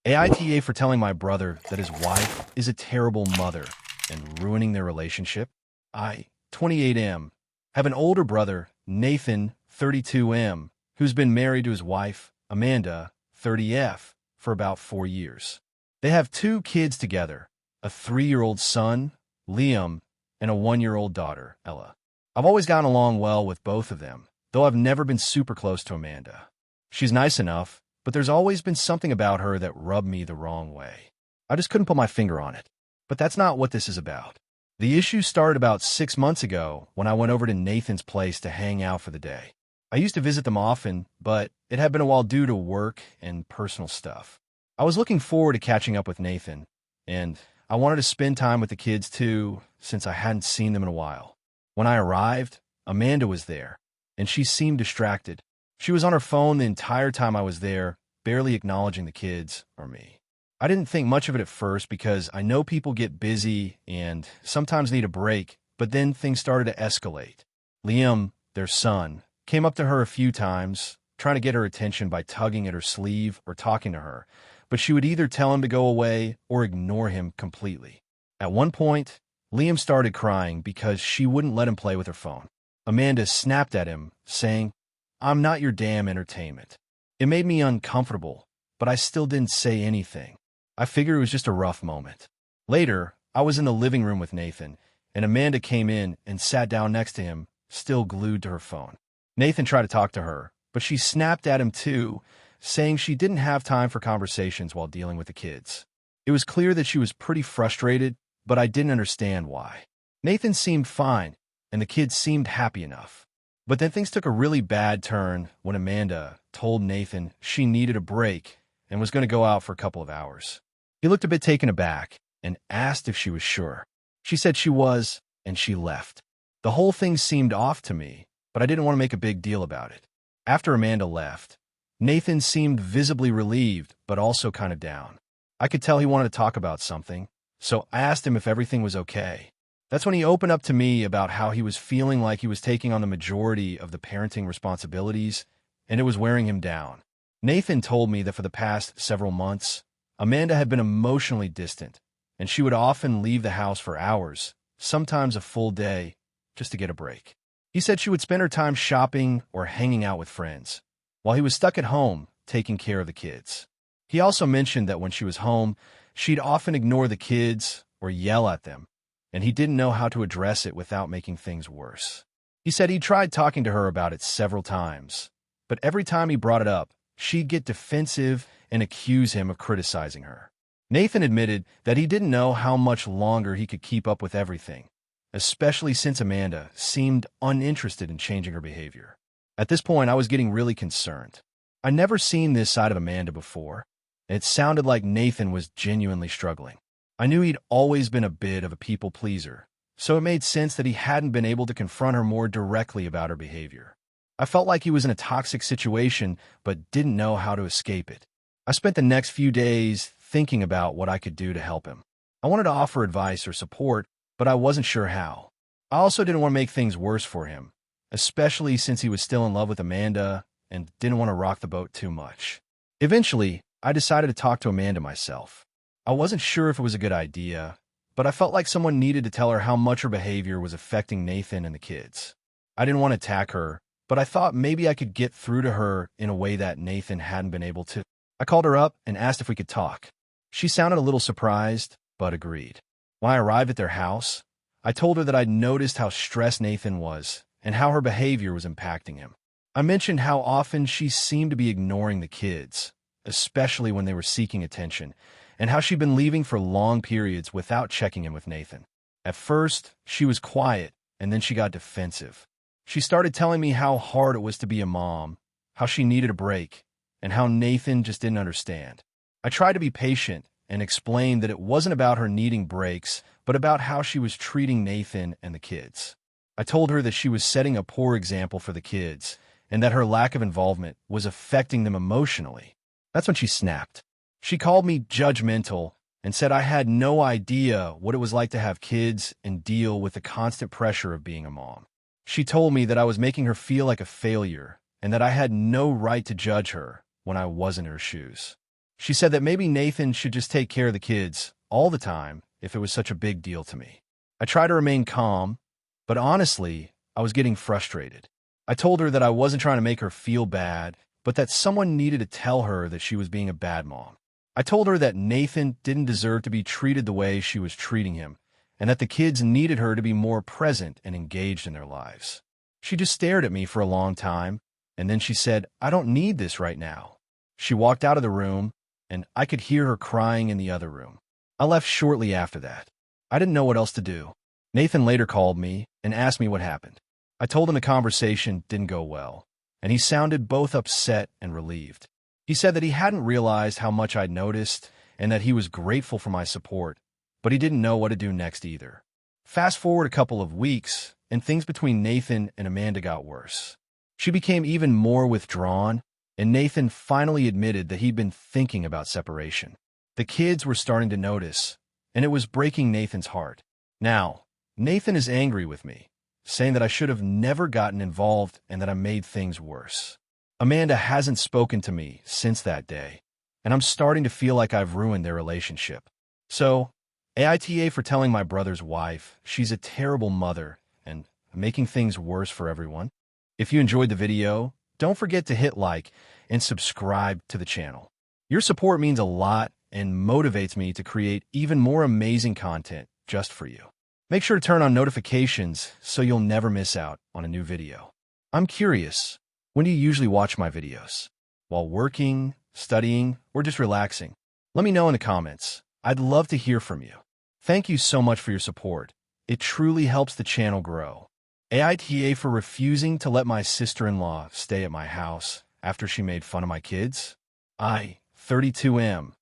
AITA for telling my brother that his wife is a terrible mother and ruining their relationship. I, 28M, have an older brother, Nathan, 32M, who's been married to his wife, Amanda, 30F, for about 4 years. They have 2 kids together, a 3-year-old son, Liam, and a 1-year-old daughter, Ella. I've always gotten along well with both of them, though I've never been super close to Amanda. She's nice enough, but there's always been something about her that rubbed me the wrong way. I just couldn't put my finger on it. But that's not what this is about. The issue started about 6 months ago when I went over to Nathan's place to hang out for the day. I used to visit them often, but it had been a while due to work and personal stuff. I was looking forward to catching up with Nathan, and I wanted to spend time with the kids too, since I hadn't seen them in a while. When I arrived, Amanda was there, and she seemed distracted. She was on her phone the entire time I was there, barely acknowledging the kids or me. I didn't think much of it at first because I know people get busy and sometimes need a break, but then things started to escalate. Liam, their son, came up to her a few times, trying to get her attention by tugging at her sleeve or talking to her, but she would either tell him to go away or ignore him completely. At one point, Liam started crying because she wouldn't let him play with her phone. Amanda snapped at him, saying, "I'm not your damn entertainment." It made me uncomfortable, but I still didn't say anything. I figured it was just a rough moment. Later, I was in the living room with Nathan, and Amanda came in and sat down next to him, still glued to her phone. Nathan tried to talk to her, but she snapped at him too, saying she didn't have time for conversations while dealing with the kids. It was clear that she was pretty frustrated, but I didn't understand why. Nathan seemed fine, and the kids seemed happy enough. But then things took a really bad turn when Amanda told Nathan she needed a break and was going to go out for a couple of hours. He looked a bit taken aback and asked if she was sure. She said she was, and she left. The whole thing seemed off to me, but I didn't want to make a big deal about it. After Amanda left, Nathan seemed visibly relieved, but also kind of down. I could tell he wanted to talk about something, so I asked him if everything was okay. That's when he opened up to me about how he was feeling like he was taking on the majority of the parenting responsibilities, and it was wearing him down. Nathan told me that for the past several months, Amanda had been emotionally distant, and she would often leave the house for hours, sometimes a full day, just to get a break. He said she would spend her time shopping or hanging out with friends, while he was stuck at home taking care of the kids. He also mentioned that when she was home, she'd often ignore the kids or yell at them, and he didn't know how to address it without making things worse. He said he tried talking to her about it several times, but every time he brought it up, she'd get defensive and accuse him of criticizing her. Nathan admitted that he didn't know how much longer he could keep up with everything, especially since Amanda seemed uninterested in changing her behavior. At this point, I was getting really concerned. I'd never seen this side of Amanda before, and it sounded like Nathan was genuinely struggling. I knew he'd always been a bit of a people pleaser, so it made sense that he hadn't been able to confront her more directly about her behavior. I felt like he was in a toxic situation, but didn't know how to escape it. I spent the next few days thinking about what I could do to help him. I wanted to offer advice or support, but I wasn't sure how. I also didn't want to make things worse for him, especially since he was still in love with Amanda and didn't want to rock the boat too much. Eventually, I decided to talk to Amanda myself. I wasn't sure if it was a good idea, but I felt like someone needed to tell her how much her behavior was affecting Nathan and the kids. I didn't want to attack her, but I thought maybe I could get through to her in a way that Nathan hadn't been able to. I called her up and asked if we could talk. She sounded a little surprised, but agreed. When I arrived at their house, I told her that I'd noticed how stressed Nathan was and how her behavior was impacting him. I mentioned how often she seemed to be ignoring the kids, especially when they were seeking attention, and how she'd been leaving for long periods without checking in with Nathan. At first, she was quiet, and then she got defensive. She started telling me how hard it was to be a mom, how she needed a break, and how Nathan just didn't understand. I tried to be patient and explained that it wasn't about her needing breaks, but about how she was treating Nathan and the kids. I told her that she was setting a poor example for the kids, and that her lack of involvement was affecting them emotionally. That's when she snapped. She called me judgmental and said I had no idea what it was like to have kids and deal with the constant pressure of being a mom. She told me that I was making her feel like a failure and that I had no right to judge her when I was in her shoes. She said that maybe Nathan should just take care of the kids all the time if it was such a big deal to me. I tried to remain calm, but honestly, I was getting frustrated. I told her that I wasn't trying to make her feel bad, but that someone needed to tell her that she was being a bad mom. I told her that Nathan didn't deserve to be treated the way she was treating him, and that the kids needed her to be more present and engaged in their lives. She just stared at me for a long time, and then she said, "I don't need this right now." She walked out of the room, and I could hear her crying in the other room. I left shortly after that. I didn't know what else to do. Nathan later called me and asked me what happened. I told him the conversation didn't go well, and he sounded both upset and relieved. He said that he hadn't realized how much I'd noticed and that he was grateful for my support, but he didn't know what to do next either. Fast forward a couple of weeks, and things between Nathan and Amanda got worse. She became even more withdrawn, and Nathan finally admitted that he'd been thinking about separation. The kids were starting to notice, and it was breaking Nathan's heart. Now, Nathan is angry with me, saying that I should have never gotten involved and that I made things worse. Amanda hasn't spoken to me since that day, and I'm starting to feel like I've ruined their relationship. So, AITA for telling my brother's wife she's a terrible mother and making things worse for everyone. If you enjoyed the video, don't forget to hit like and subscribe to the channel. Your support means a lot and motivates me to create even more amazing content just for you. Make sure to turn on notifications so you'll never miss out on a new video. I'm curious, when do you usually watch my videos? While working, studying, or just relaxing? Let me know in the comments. I'd love to hear from you. Thank you so much for your support. It truly helps the channel grow. AITA for refusing to let my sister-in-law stay at my house after she made fun of my kids. I, 32M,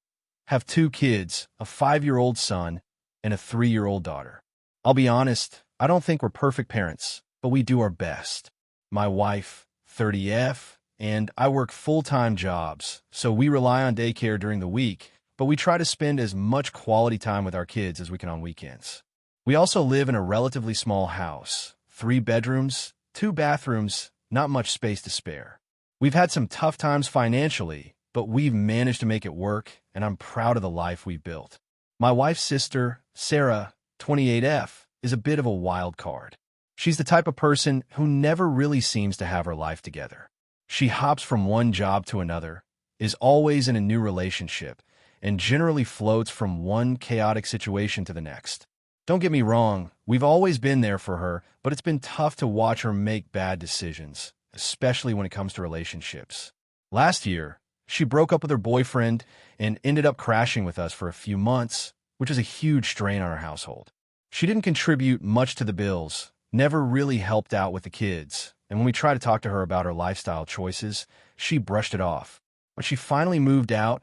have 2 kids, a 5-year-old son and a 3-year-old daughter. I'll be honest, I don't think we're perfect parents, but we do our best. My wife, 30F, and I work full-time jobs, so we rely on daycare during the week, but we try to spend as much quality time with our kids as we can on weekends. We also live in a relatively small house, 3 bedrooms, 2 bathrooms, not much space to spare. We've had some tough times financially, but we've managed to make it work, and I'm proud of the life we've built. My wife's sister, Sarah, 28F, is a bit of a wild card. She's the type of person who never really seems to have her life together. She hops from one job to another, is always in a new relationship, and generally floats from one chaotic situation to the next. Don't get me wrong, we've always been there for her, but it's been tough to watch her make bad decisions, especially when it comes to relationships. Last year, she broke up with her boyfriend and ended up crashing with us for a few months, which is a huge strain on our household. She didn't contribute much to the bills, never really helped out with the kids, and when we tried to talk to her about her lifestyle choices, she brushed it off. When she finally moved out,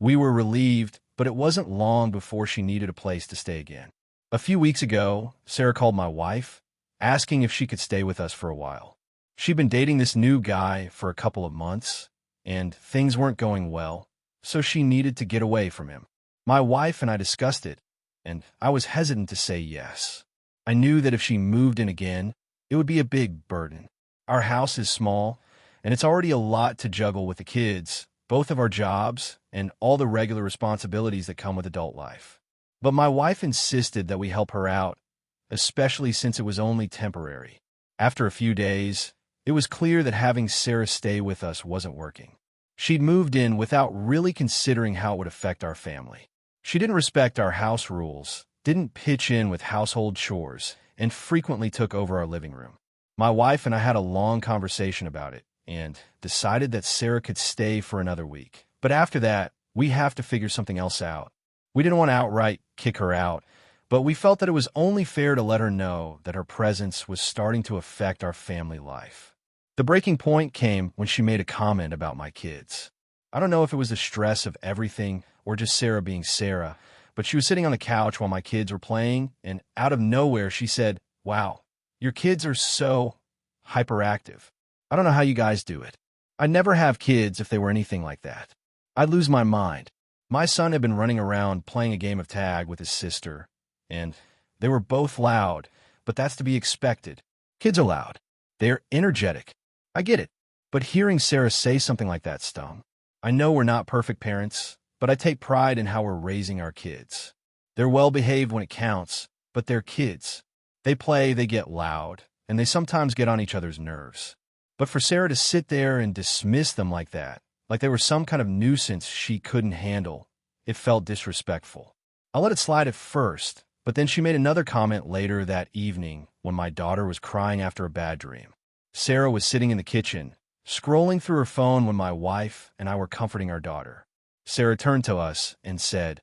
we were relieved, but it wasn't long before she needed a place to stay again. A few weeks ago, Sarah called my wife, asking if she could stay with us for a while. She'd been dating this new guy for a couple of months, and things weren't going well, so she needed to get away from him. My wife and I discussed it, and I was hesitant to say yes. I knew that if she moved in again, it would be a big burden. Our house is small, and it's already a lot to juggle with the kids, both of our jobs, and all the regular responsibilities that come with adult life. But my wife insisted that we help her out, especially since it was only temporary. After a few days, it was clear that having Sarah stay with us wasn't working. She'd moved in without really considering how it would affect our family. She didn't respect our house rules, didn't pitch in with household chores, and frequently took over our living room. My wife and I had a long conversation about it and decided that Sarah could stay for another week. But after that, we have to figure something else out. We didn't want to outright kick her out, but we felt that it was only fair to let her know that her presence was starting to affect our family life. The breaking point came when she made a comment about my kids. I don't know if it was the stress of everything or just Sarah being Sarah, but she was sitting on the couch while my kids were playing, and out of nowhere she said, "Wow, your kids are so hyperactive. I don't know how you guys do it. I'd never have kids if they were anything like that. I'd lose my mind." My son had been running around playing a game of tag with his sister, and they were both loud, but that's to be expected. Kids are loud. They're energetic. I get it. But hearing Sarah say something like that stung. I know we're not perfect parents, but I take pride in how we're raising our kids. They're well-behaved when it counts, but they're kids. They play, they get loud, and they sometimes get on each other's nerves. But for Sarah to sit there and dismiss them like that, like they were some kind of nuisance she couldn't handle, it felt disrespectful. I let it slide at first, but then she made another comment later that evening when my daughter was crying after a bad dream. Sarah was sitting in the kitchen, scrolling through her phone when my wife and I were comforting our daughter. Sarah turned to us and said,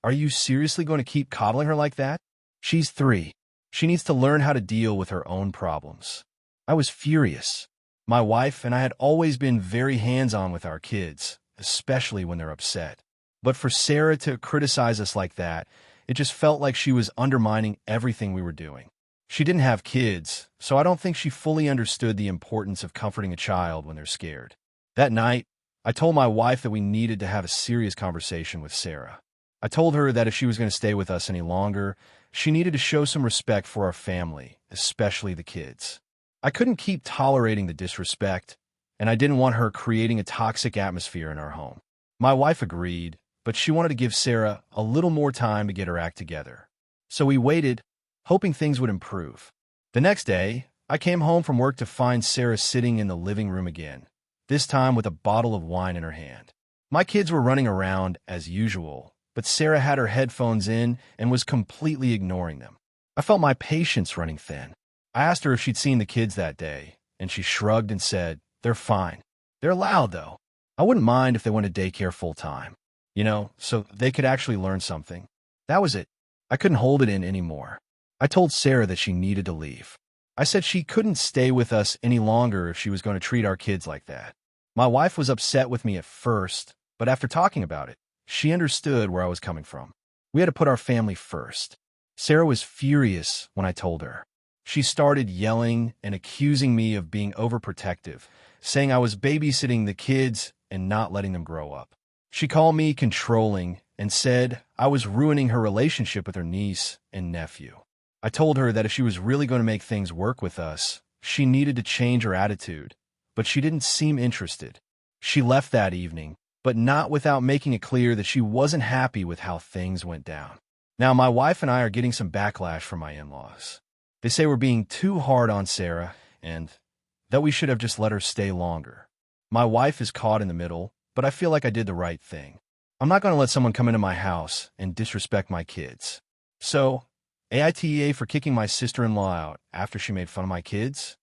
"Are you seriously going to keep coddling her like that? She's 3. She needs to learn how to deal with her own problems." I was furious. My wife and I had always been very hands-on with our kids, especially when they're upset. But for Sarah to criticize us like that, it just felt like she was undermining everything we were doing. She didn't have kids, so I don't think she fully understood the importance of comforting a child when they're scared. That night, I told my wife that we needed to have a serious conversation with Sarah. I told her that if she was going to stay with us any longer, she needed to show some respect for our family, especially the kids. I couldn't keep tolerating the disrespect, and I didn't want her creating a toxic atmosphere in our home. My wife agreed, but she wanted to give Sarah a little more time to get her act together. So we waited, hoping things would improve. The next day, I came home from work to find Sarah sitting in the living room again, this time with a bottle of wine in her hand. My kids were running around as usual, but Sarah had her headphones in and was completely ignoring them. I felt my patience running thin. I asked her if she'd seen the kids that day, and she shrugged and said, "They're fine. They're loud, though. I wouldn't mind if they went to daycare full-time. So they could actually learn something." That was it. I couldn't hold it in anymore. I told Sarah that she needed to leave. I said she couldn't stay with us any longer if she was going to treat our kids like that. My wife was upset with me at first, but after talking about it, she understood where I was coming from. We had to put our family first. Sarah was furious when I told her. She started yelling and accusing me of being overprotective, saying I was babysitting the kids and not letting them grow up. She called me controlling and said I was ruining her relationship with her niece and nephew. I told her that if she was really going to make things work with us, she needed to change her attitude, but she didn't seem interested. She left that evening, but not without making it clear that she wasn't happy with how things went down. Now, my wife and I are getting some backlash from my in-laws. They say we're being too hard on Sarah and that we should have just let her stay longer. My wife is caught in the middle, but I feel like I did the right thing. I'm not going to let someone come into my house and disrespect my kids. So, AITA for kicking my sister-in-law out after she made fun of my kids.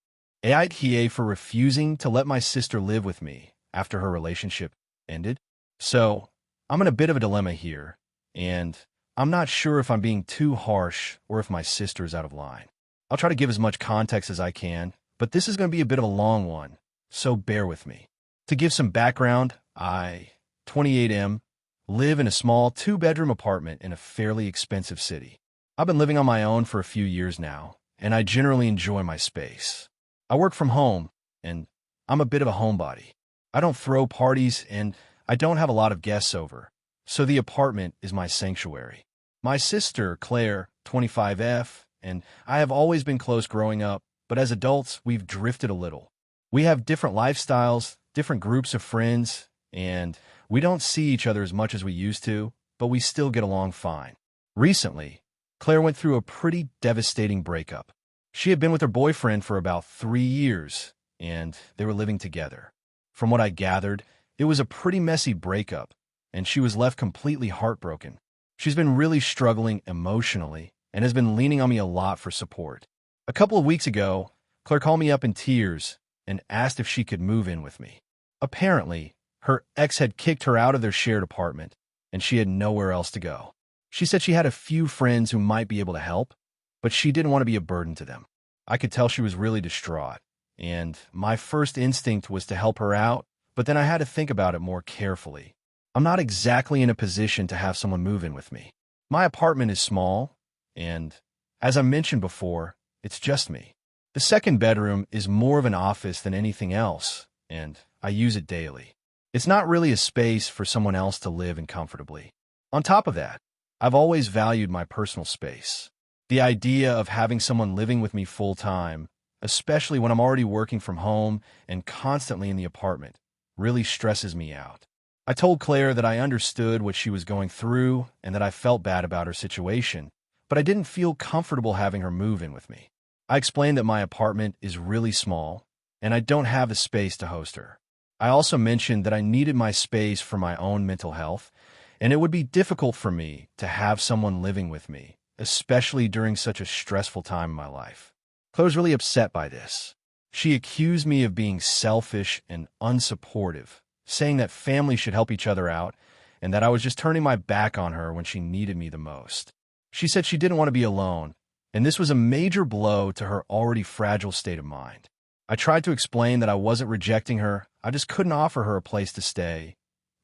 AITA for refusing to let my sister live with me after her relationship ended. So, I'm in a bit of a dilemma here, and I'm not sure if I'm being too harsh or if my sister is out of line. I'll try to give as much context as I can, but this is going to be a bit of a long one, so bear with me. To give some background, I, 28M, live in a small 2-bedroom apartment in a fairly expensive city. I've been living on my own for a few years now, and I generally enjoy my space. I work from home, and I'm a bit of a homebody. I don't throw parties, and I don't have a lot of guests over, so the apartment is my sanctuary. My sister, Claire, 25F, and I have always been close growing up, but as adults, we've drifted a little. We have different lifestyles, different groups of friends, and we don't see each other as much as we used to, but we still get along fine. Recently, Claire went through a pretty devastating breakup. She had been with her boyfriend for about 3 years, and they were living together. From what I gathered, it was a pretty messy breakup, and she was left completely heartbroken. She's been really struggling emotionally and has been leaning on me a lot for support. A couple of weeks ago, Claire called me up in tears and asked if she could move in with me. Apparently, her ex had kicked her out of their shared apartment, and she had nowhere else to go. She said she had a few friends who might be able to help, but she didn't want to be a burden to them. I could tell she was really distraught, and my first instinct was to help her out, but then I had to think about it more carefully. I'm not exactly in a position to have someone move in with me. My apartment is small, and as I mentioned before, it's just me. The second bedroom is more of an office than anything else, and I use it daily. It's not really a space for someone else to live in comfortably. On top of that, I've always valued my personal space. The idea of having someone living with me full-time, especially when I'm already working from home and constantly in the apartment, really stresses me out. I told Claire that I understood what she was going through and that I felt bad about her situation, but I didn't feel comfortable having her move in with me. I explained that my apartment is really small and I don't have the space to host her. I also mentioned that I needed my space for my own mental health, and it would be difficult for me to have someone living with me, especially during such a stressful time in my life. Claire was really upset by this. She accused me of being selfish and unsupportive, saying that families should help each other out and that I was just turning my back on her when she needed me the most. She said she didn't want to be alone, and this was a major blow to her already fragile state of mind. I tried to explain that I wasn't rejecting her, I just couldn't offer her a place to stay,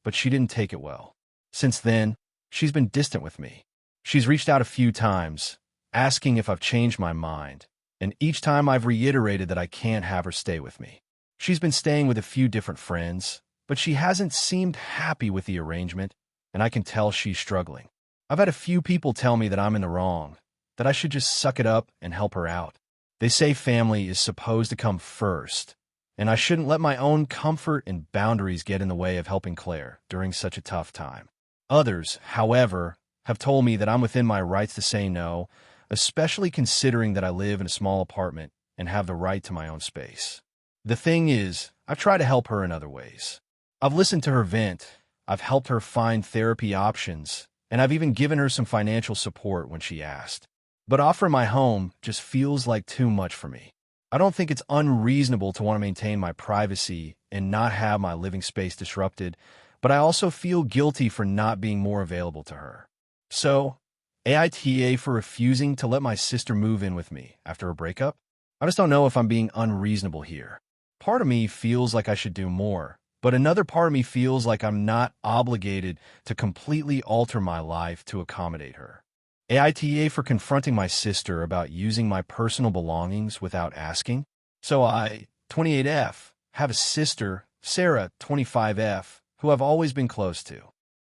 but she didn't take it well. Since then, she's been distant with me. She's reached out a few times, asking if I've changed my mind, and each time I've reiterated that I can't have her stay with me. She's been staying with a few different friends, but she hasn't seemed happy with the arrangement, and I can tell she's struggling. I've had a few people tell me that I'm in the wrong, that I should just suck it up and help her out. They say family is supposed to come first, and I shouldn't let my own comfort and boundaries get in the way of helping Claire during such a tough time. Others, however, have told me that I'm within my rights to say no, especially considering that I live in a small apartment and have the right to my own space. The thing is, I've tried to help her in other ways. I've listened to her vent, I've helped her find therapy options, and I've even given her some financial support when she asked. But offering my home just feels like too much for me. I don't think it's unreasonable to want to maintain my privacy and not have my living space disrupted, but I also feel guilty for not being more available to her. So, AITA for refusing to let my sister move in with me after a breakup? I just don't know if I'm being unreasonable here. Part of me feels like I should do more, but another part of me feels like I'm not obligated to completely alter my life to accommodate her. AITA for confronting my sister about using my personal belongings without asking. So I, 28F, have a sister, Sarah, 25F, who I've always been close to.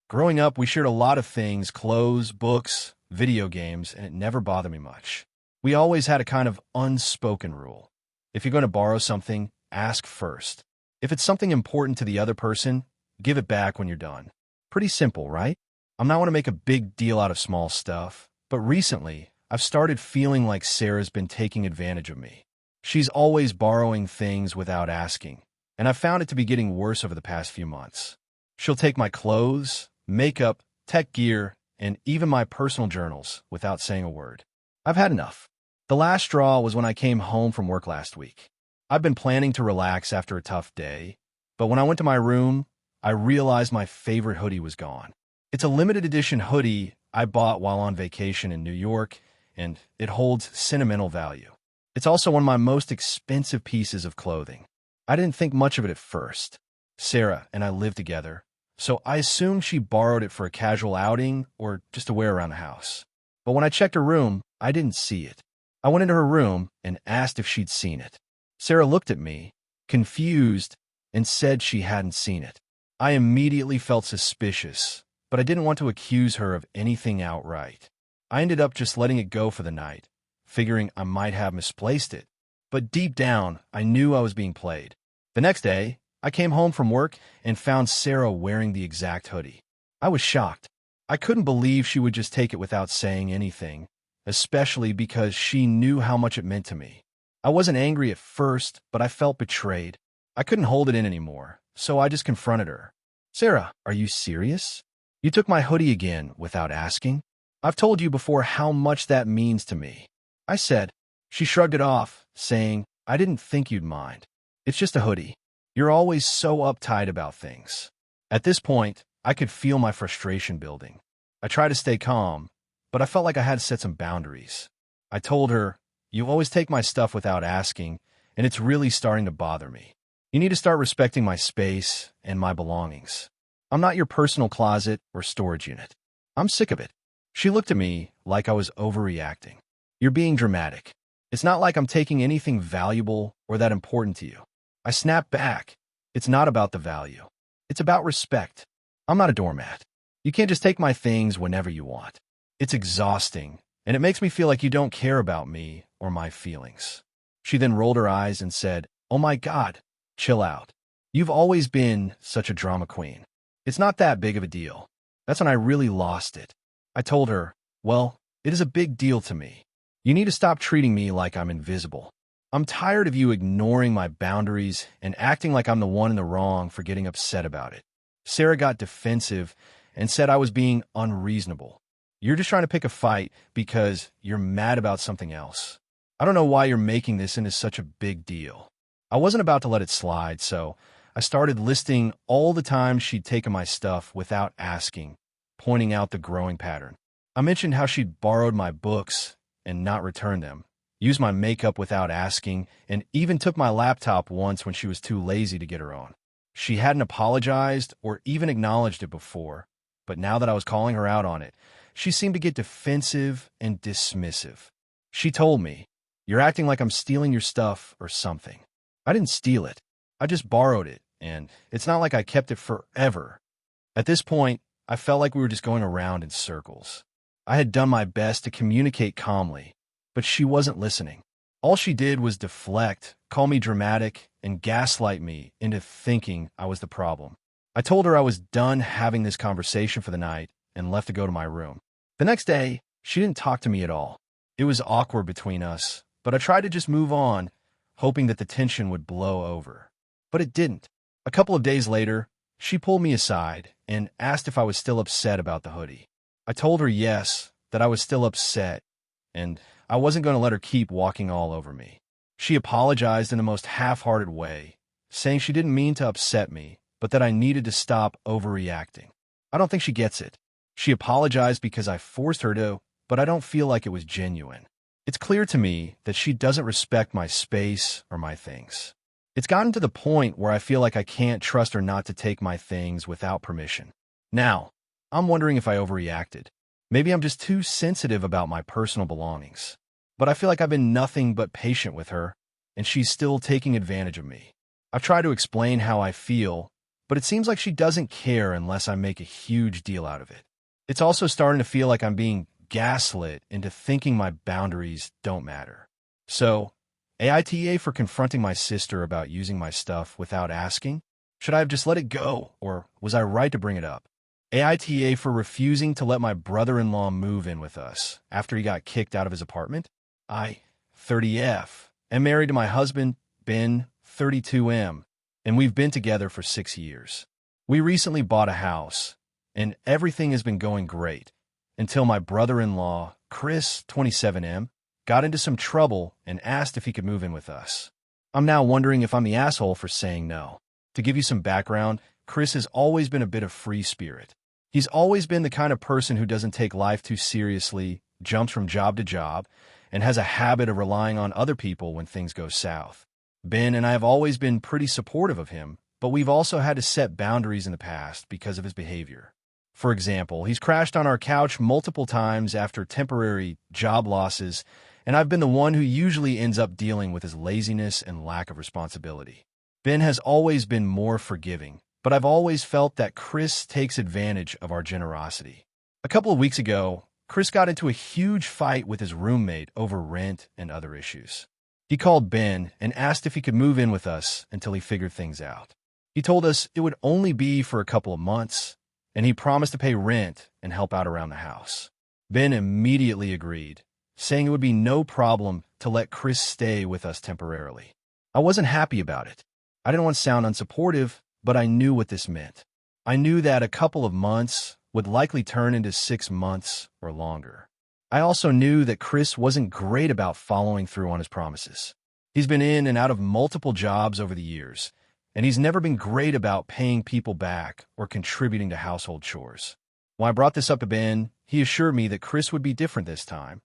Growing up, we shared a lot of things, clothes, books, video games, and it never bothered me much. We always had a kind of unspoken rule. If you're going to borrow something, ask first. If it's something important to the other person, give it back when you're done. Pretty simple, right? I'm not want to make a big deal out of small stuff, but recently, I've started feeling like Sarah's been taking advantage of me. She's always borrowing things without asking, and I've found it to be getting worse over the past few months. She'll take my clothes, makeup, tech gear, and even my personal journals without saying a word. I've had enough. The last straw was when I came home from work last week. I've been planning to relax after a tough day, but when I went to my room, I realized my favorite hoodie was gone. It's a limited edition hoodie I bought while on vacation in New York, and it holds sentimental value. It's also one of my most expensive pieces of clothing. I didn't think much of it at first. Sarah and I live together, so I assumed she borrowed it for a casual outing or just to wear around the house. But when I checked her room, I didn't see it. I went into her room and asked if she'd seen it. Sarah looked at me, confused, and said she hadn't seen it. I immediately felt suspicious, but I didn't want to accuse her of anything outright. I ended up just letting it go for the night, figuring I might have misplaced it. But deep down, I knew I was being played. The next day, I came home from work and found Sarah wearing the exact hoodie. I was shocked. I couldn't believe she would just take it without saying anything, especially because she knew how much it meant to me. I wasn't angry at first, but I felt betrayed. I couldn't hold it in anymore, so I just confronted her. Sarah, are you serious? You took my hoodie again without asking? I've told you before how much that means to me. I said. She shrugged it off, saying, I didn't think you'd mind. It's just a hoodie. You're always so uptight about things. At this point, I could feel my frustration building. I tried to stay calm, but I felt like I had to set some boundaries. I told her, you always take my stuff without asking, and it's really starting to bother me. You need to start respecting my space and my belongings. I'm not your personal closet or storage unit. I'm sick of it. She looked at me like I was overreacting. You're being dramatic. It's not like I'm taking anything valuable or that important to you. I snapped back. It's not about the value. It's about respect. I'm not a doormat. You can't just take my things whenever you want. It's exhausting, and it makes me feel like you don't care about me or my feelings. She then rolled her eyes and said, oh my God, chill out. You've always been such a drama queen. It's not that big of a deal. That's when I really lost it. I told her, well, it is a big deal to me. You need to stop treating me like I'm invisible. I'm tired of you ignoring my boundaries and acting like I'm the one in the wrong for getting upset about it. Sarah got defensive and said I was being unreasonable. You're just trying to pick a fight because you're mad about something else. I don't know why you're making this into such a big deal. I wasn't about to let it slide, so I started listing all the times she'd taken my stuff without asking, pointing out the growing pattern. I mentioned how she'd borrowed my books and not returned them, used my makeup without asking, and even took my laptop once when she was too lazy to get her own. She hadn't apologized or even acknowledged it before, but now that I was calling her out on it, she seemed to get defensive and dismissive. She told me, "You're acting like I'm stealing your stuff or something." I didn't steal it. I just borrowed it, and it's not like I kept it forever. At this point, I felt like we were just going around in circles. I had done my best to communicate calmly, but she wasn't listening. All she did was deflect, call me dramatic, and gaslight me into thinking I was the problem. I told her I was done having this conversation for the night and left to go to my room. The next day, she didn't talk to me at all. It was awkward between us, but I tried to just move on, hoping that the tension would blow over. But it didn't. A couple of days later, she pulled me aside and asked if I was still upset about the hoodie. I told her yes, that I was still upset, and I wasn't going to let her keep walking all over me. She apologized in the most half-hearted way, saying she didn't mean to upset me, but that I needed to stop overreacting. I don't think she gets it. She apologized because I forced her to, but I don't feel like it was genuine. It's clear to me that she doesn't respect my space or my things. It's gotten to the point where I feel like I can't trust her not to take my things without permission. Now, I'm wondering if I overreacted. Maybe I'm just too sensitive about my personal belongings. But I feel like I've been nothing but patient with her, and she's still taking advantage of me. I've tried to explain how I feel, but it seems like she doesn't care unless I make a huge deal out of it. It's also starting to feel like I'm being gaslit into thinking my boundaries don't matter. So, AITA for confronting my sister about using my stuff without asking? Should I have just let it go, or was I right to bring it up? AITA for refusing to let my brother-in-law move in with us after he got kicked out of his apartment? I, 30F, am married to my husband, Ben, 32M, and we've been together for 6 years. We recently bought a house, and everything has been going great until my brother-in-law, Chris, 27M, got into some trouble and asked if he could move in with us. I'm now wondering if I'm the asshole for saying no. To give you some background, Chris has always been a bit of free spirit. He's always been the kind of person who doesn't take life too seriously, jumps from job to job, and has a habit of relying on other people when things go south. Ben and I have always been pretty supportive of him, but we've also had to set boundaries in the past because of his behavior. For example, he's crashed on our couch multiple times after temporary job losses, and I've been the one who usually ends up dealing with his laziness and lack of responsibility. Ben has always been more forgiving, but I've always felt that Chris takes advantage of our generosity. A couple of weeks ago, Chris got into a huge fight with his roommate over rent and other issues. He called Ben and asked if he could move in with us until he figured things out. He told us it would only be for a couple of months, and he promised to pay rent and help out around the house. Ben immediately agreed, saying it would be no problem to let Chris stay with us temporarily. I wasn't happy about it. I didn't want to sound unsupportive, but I knew what this meant. I knew that a couple of months would likely turn into 6 months or longer. I also knew that Chris wasn't great about following through on his promises. He's been in and out of multiple jobs over the years, and he's never been great about paying people back or contributing to household chores. When I brought this up to Ben, he assured me that Chris would be different this time,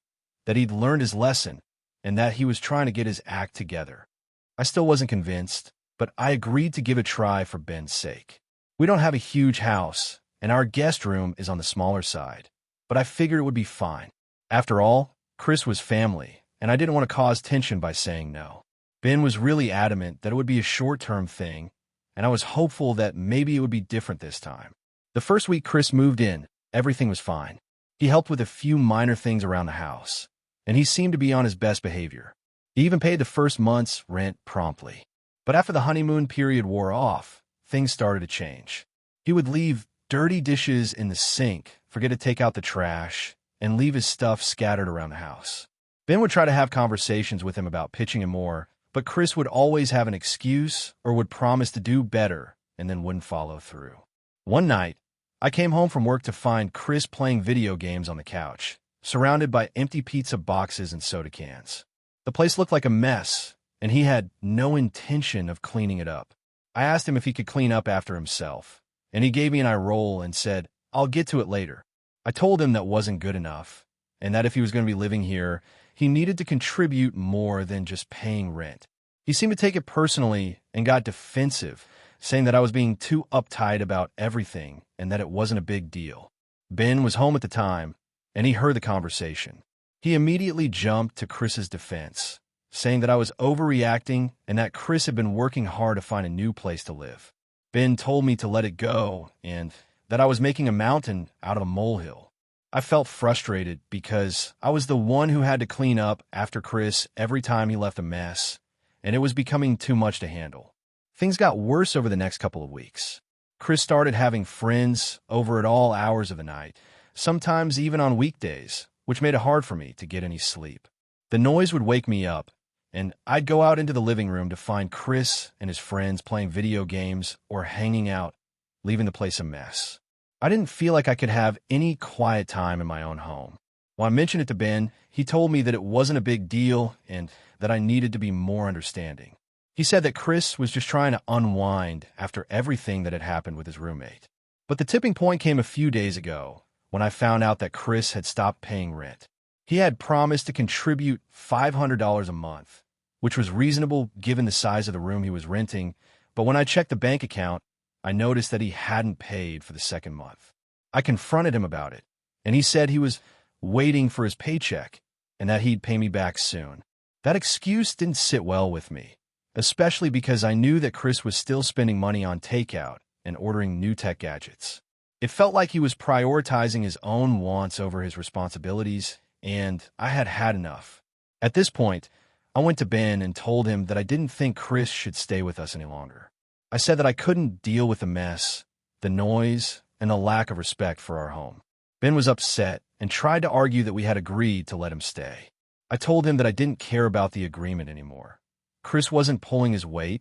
that he'd learned his lesson, and that he was trying to get his act together. I still wasn't convinced, but I agreed to give it a try for Ben's sake. We don't have a huge house, and our guest room is on the smaller side, but I figured it would be fine. After all, Chris was family, and I didn't want to cause tension by saying no. Ben was really adamant that it would be a short-term thing, and I was hopeful that maybe it would be different this time. The first week Chris moved in, everything was fine. He helped with a few minor things around the house, and he seemed to be on his best behavior. He even paid the first month's rent promptly. But after the honeymoon period wore off, things started to change. He would leave dirty dishes in the sink, forget to take out the trash, and leave his stuff scattered around the house. Ben would try to have conversations with him about pitching him more, but Chris would always have an excuse or would promise to do better and then wouldn't follow through. One night, I came home from work to find Chris playing video games on the couch, surrounded by empty pizza boxes and soda cans. The place looked like a mess, and he had no intention of cleaning it up. I asked him if he could clean up after himself, and he gave me an eye roll and said, "I'll get to it later." I told him that wasn't good enough, and that if he was going to be living here, he needed to contribute more than just paying rent. He seemed to take it personally and got defensive, saying that I was being too uptight about everything and that it wasn't a big deal. Ben was home at the time, and he heard the conversation. He immediately jumped to Chris's defense, saying that I was overreacting and that Chris had been working hard to find a new place to live. Ben told me to let it go and that I was making a mountain out of a molehill. I felt frustrated because I was the one who had to clean up after Chris every time he left a mess, and it was becoming too much to handle. Things got worse over the next couple of weeks. Chris started having friends over at all hours of the night, sometimes even on weekdays, which made it hard for me to get any sleep. The noise would wake me up, and I'd go out into the living room to find Chris and his friends playing video games or hanging out, leaving the place a mess. I didn't feel like I could have any quiet time in my own home. When I mentioned it to Ben, he told me that it wasn't a big deal and that I needed to be more understanding. He said that Chris was just trying to unwind after everything that had happened with his roommate. But the tipping point came a few days ago when I found out that Chris had stopped paying rent. He had promised to contribute $500 a month, which was reasonable given the size of the room he was renting, but when I checked the bank account, I noticed that he hadn't paid for the second month. I confronted him about it, and he said he was waiting for his paycheck and that he'd pay me back soon. That excuse didn't sit well with me, especially because I knew that Chris was still spending money on takeout and ordering new tech gadgets. It felt like he was prioritizing his own wants over his responsibilities, and I had had enough. At this point, I went to Ben and told him that I didn't think Chris should stay with us any longer. I said that I couldn't deal with the mess, the noise, and the lack of respect for our home. Ben was upset and tried to argue that we had agreed to let him stay. I told him that I didn't care about the agreement anymore. Chris wasn't pulling his weight,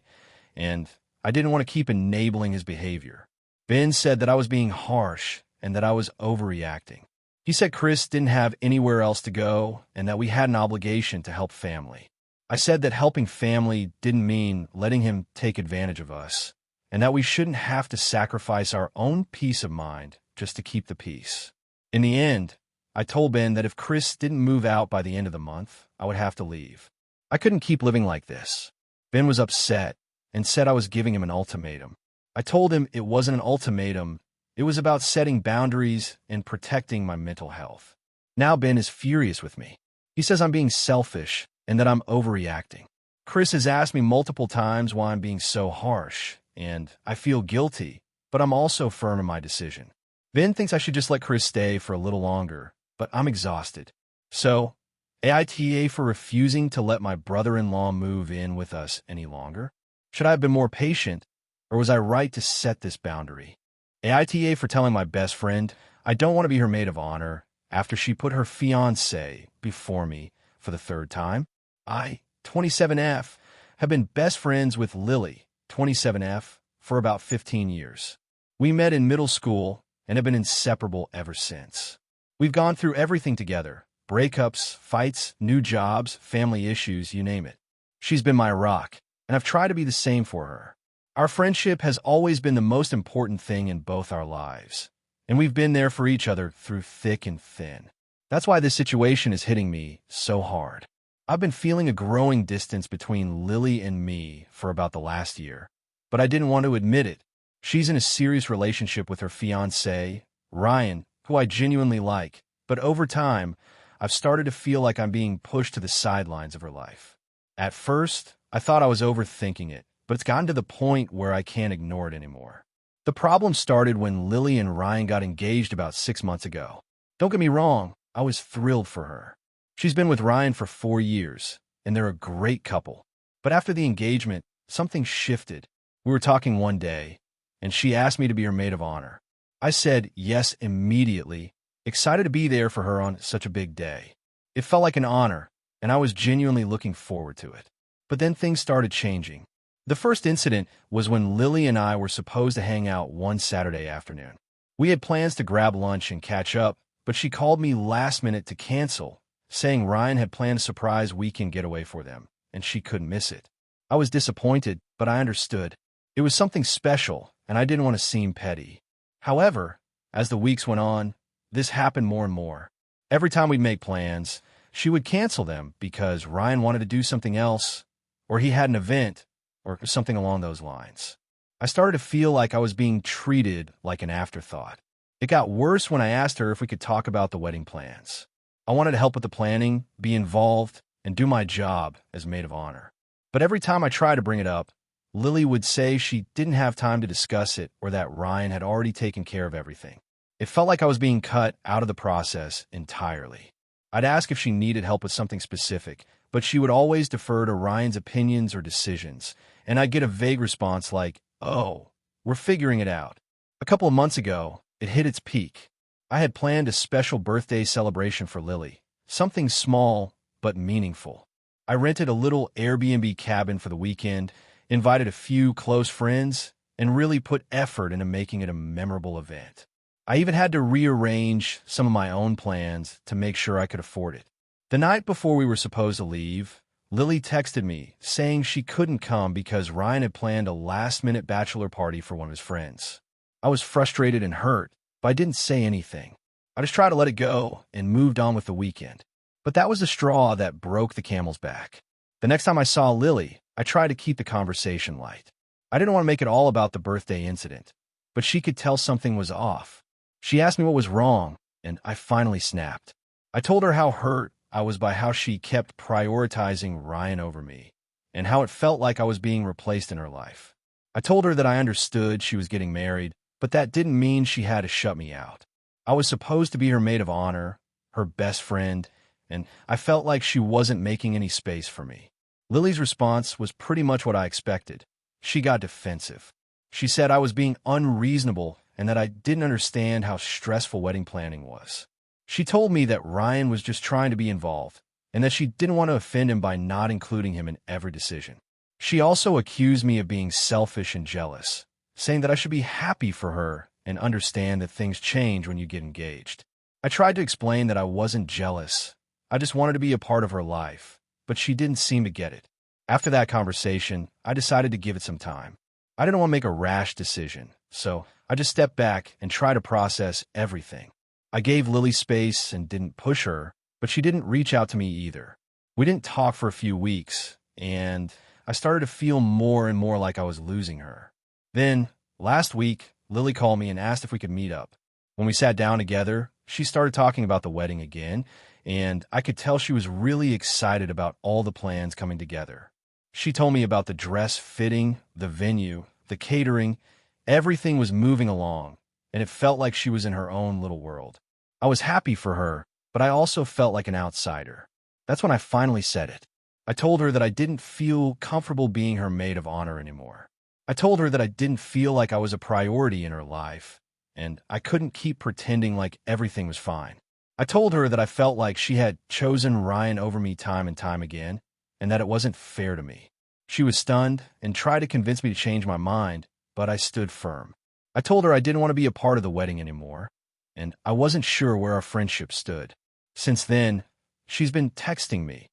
and I didn't want to keep enabling his behavior. Ben said that I was being harsh and that I was overreacting. He said Chris didn't have anywhere else to go and that we had an obligation to help family. I said that helping family didn't mean letting him take advantage of us, and that we shouldn't have to sacrifice our own peace of mind just to keep the peace. In the end, I told Ben that if Chris didn't move out by the end of the month, I would have to leave. I couldn't keep living like this. Ben was upset and said I was giving him an ultimatum. I told him it wasn't an ultimatum, it was about setting boundaries and protecting my mental health. Now Ben is furious with me. He says I'm being selfish and that I'm overreacting. Chris has asked me multiple times why I'm being so harsh, and I feel guilty, but I'm also firm in my decision. Ben thinks I should just let Chris stay for a little longer, but I'm exhausted. So, AITA for refusing to let my brother-in-law move in with us any longer? Should I have been more patient, or was I right to set this boundary? AITA for telling my best friend I don't want to be her maid of honor after she put her fiancé before me for the third time. I, 27F, have been best friends with Lily, 27F, for about 15 years. We met in middle school and have been inseparable ever since. We've gone through everything together: breakups, fights, new jobs, family issues, you name it. She's been my rock, and I've tried to be the same for her. Our friendship has always been the most important thing in both our lives, and we've been there for each other through thick and thin. That's why this situation is hitting me so hard. I've been feeling a growing distance between Lily and me for about the last year, but I didn't want to admit it. She's in a serious relationship with her fiancé, Ryan, who I genuinely like, but over time, I've started to feel like I'm being pushed to the sidelines of her life. At first, I thought I was overthinking it, but it's gotten to the point where I can't ignore it anymore. The problem started when Lily and Ryan got engaged about 6 months ago. Don't get me wrong, I was thrilled for her. She's been with Ryan for 4 years, and they're a great couple. But after the engagement, something shifted. We were talking one day, and she asked me to be her maid of honor. I said yes immediately, excited to be there for her on such a big day. It felt like an honor, and I was genuinely looking forward to it. But then things started changing. The first incident was when Lily and I were supposed to hang out one Saturday afternoon. We had plans to grab lunch and catch up, but she called me last minute to cancel, saying Ryan had planned a surprise weekend getaway for them, and she couldn't miss it. I was disappointed, but I understood. It was something special, and I didn't want to seem petty. However, as the weeks went on, this happened more and more. Every time we'd make plans, she would cancel them because Ryan wanted to do something else, or he had an event, or something along those lines. I started to feel like I was being treated like an afterthought. It got worse when I asked her if we could talk about the wedding plans. I wanted to help with the planning, be involved, and do my job as maid of honor. But every time I tried to bring it up, Lily would say she didn't have time to discuss it or that Ryan had already taken care of everything. It felt like I was being cut out of the process entirely. I'd ask if she needed help with something specific, but she would always defer to Ryan's opinions or decisions, and I'd get a vague response like, "Oh, we're figuring it out." A couple of months ago, it hit its peak. I had planned a special birthday celebration for Lily, something small but meaningful. I rented a little Airbnb cabin for the weekend, invited a few close friends, and really put effort into making it a memorable event. I even had to rearrange some of my own plans to make sure I could afford it. The night before we were supposed to leave, Lily texted me saying she couldn't come because Ryan had planned a last-minute bachelor party for one of his friends. I was frustrated and hurt, but I didn't say anything. I just tried to let it go and moved on with the weekend. But that was the straw that broke the camel's back. The next time I saw Lily, I tried to keep the conversation light. I didn't want to make it all about the birthday incident, but she could tell something was off. She asked me what was wrong, and I finally snapped. I told her how hurt I was by how she kept prioritizing Ryan over me, and how it felt like I was being replaced in her life. I told her that I understood she was getting married, but that didn't mean she had to shut me out. I was supposed to be her maid of honor, her best friend, and I felt like she wasn't making any space for me. Lily's response was pretty much what I expected. She got defensive. She said I was being unreasonable and that I didn't understand how stressful wedding planning was. She told me that Ryan was just trying to be involved and that she didn't want to offend him by not including him in every decision. She also accused me of being selfish and jealous, saying that I should be happy for her and understand that things change when you get engaged. I tried to explain that I wasn't jealous. I just wanted to be a part of her life, but she didn't seem to get it. After that conversation, I decided to give it some time. I didn't want to make a rash decision, so I just stepped back and tried to process everything. I gave Lily space and didn't push her, but she didn't reach out to me either. We didn't talk for a few weeks, and I started to feel more and more like I was losing her. Then, last week, Lily called me and asked if we could meet up. When we sat down together, she started talking about the wedding again, and I could tell she was really excited about all the plans coming together. She told me about the dress fitting, the venue, the catering. Everything was moving along, and it felt like she was in her own little world. I was happy for her, but I also felt like an outsider. That's when I finally said it. I told her that I didn't feel comfortable being her maid of honor anymore. I told her that I didn't feel like I was a priority in her life, and I couldn't keep pretending like everything was fine. I told her that I felt like she had chosen Ryan over me time and time again, and that it wasn't fair to me. She was stunned and tried to convince me to change my mind, but I stood firm. I told her I didn't want to be a part of the wedding anymore, and I wasn't sure where our friendship stood. Since then, she's been texting me,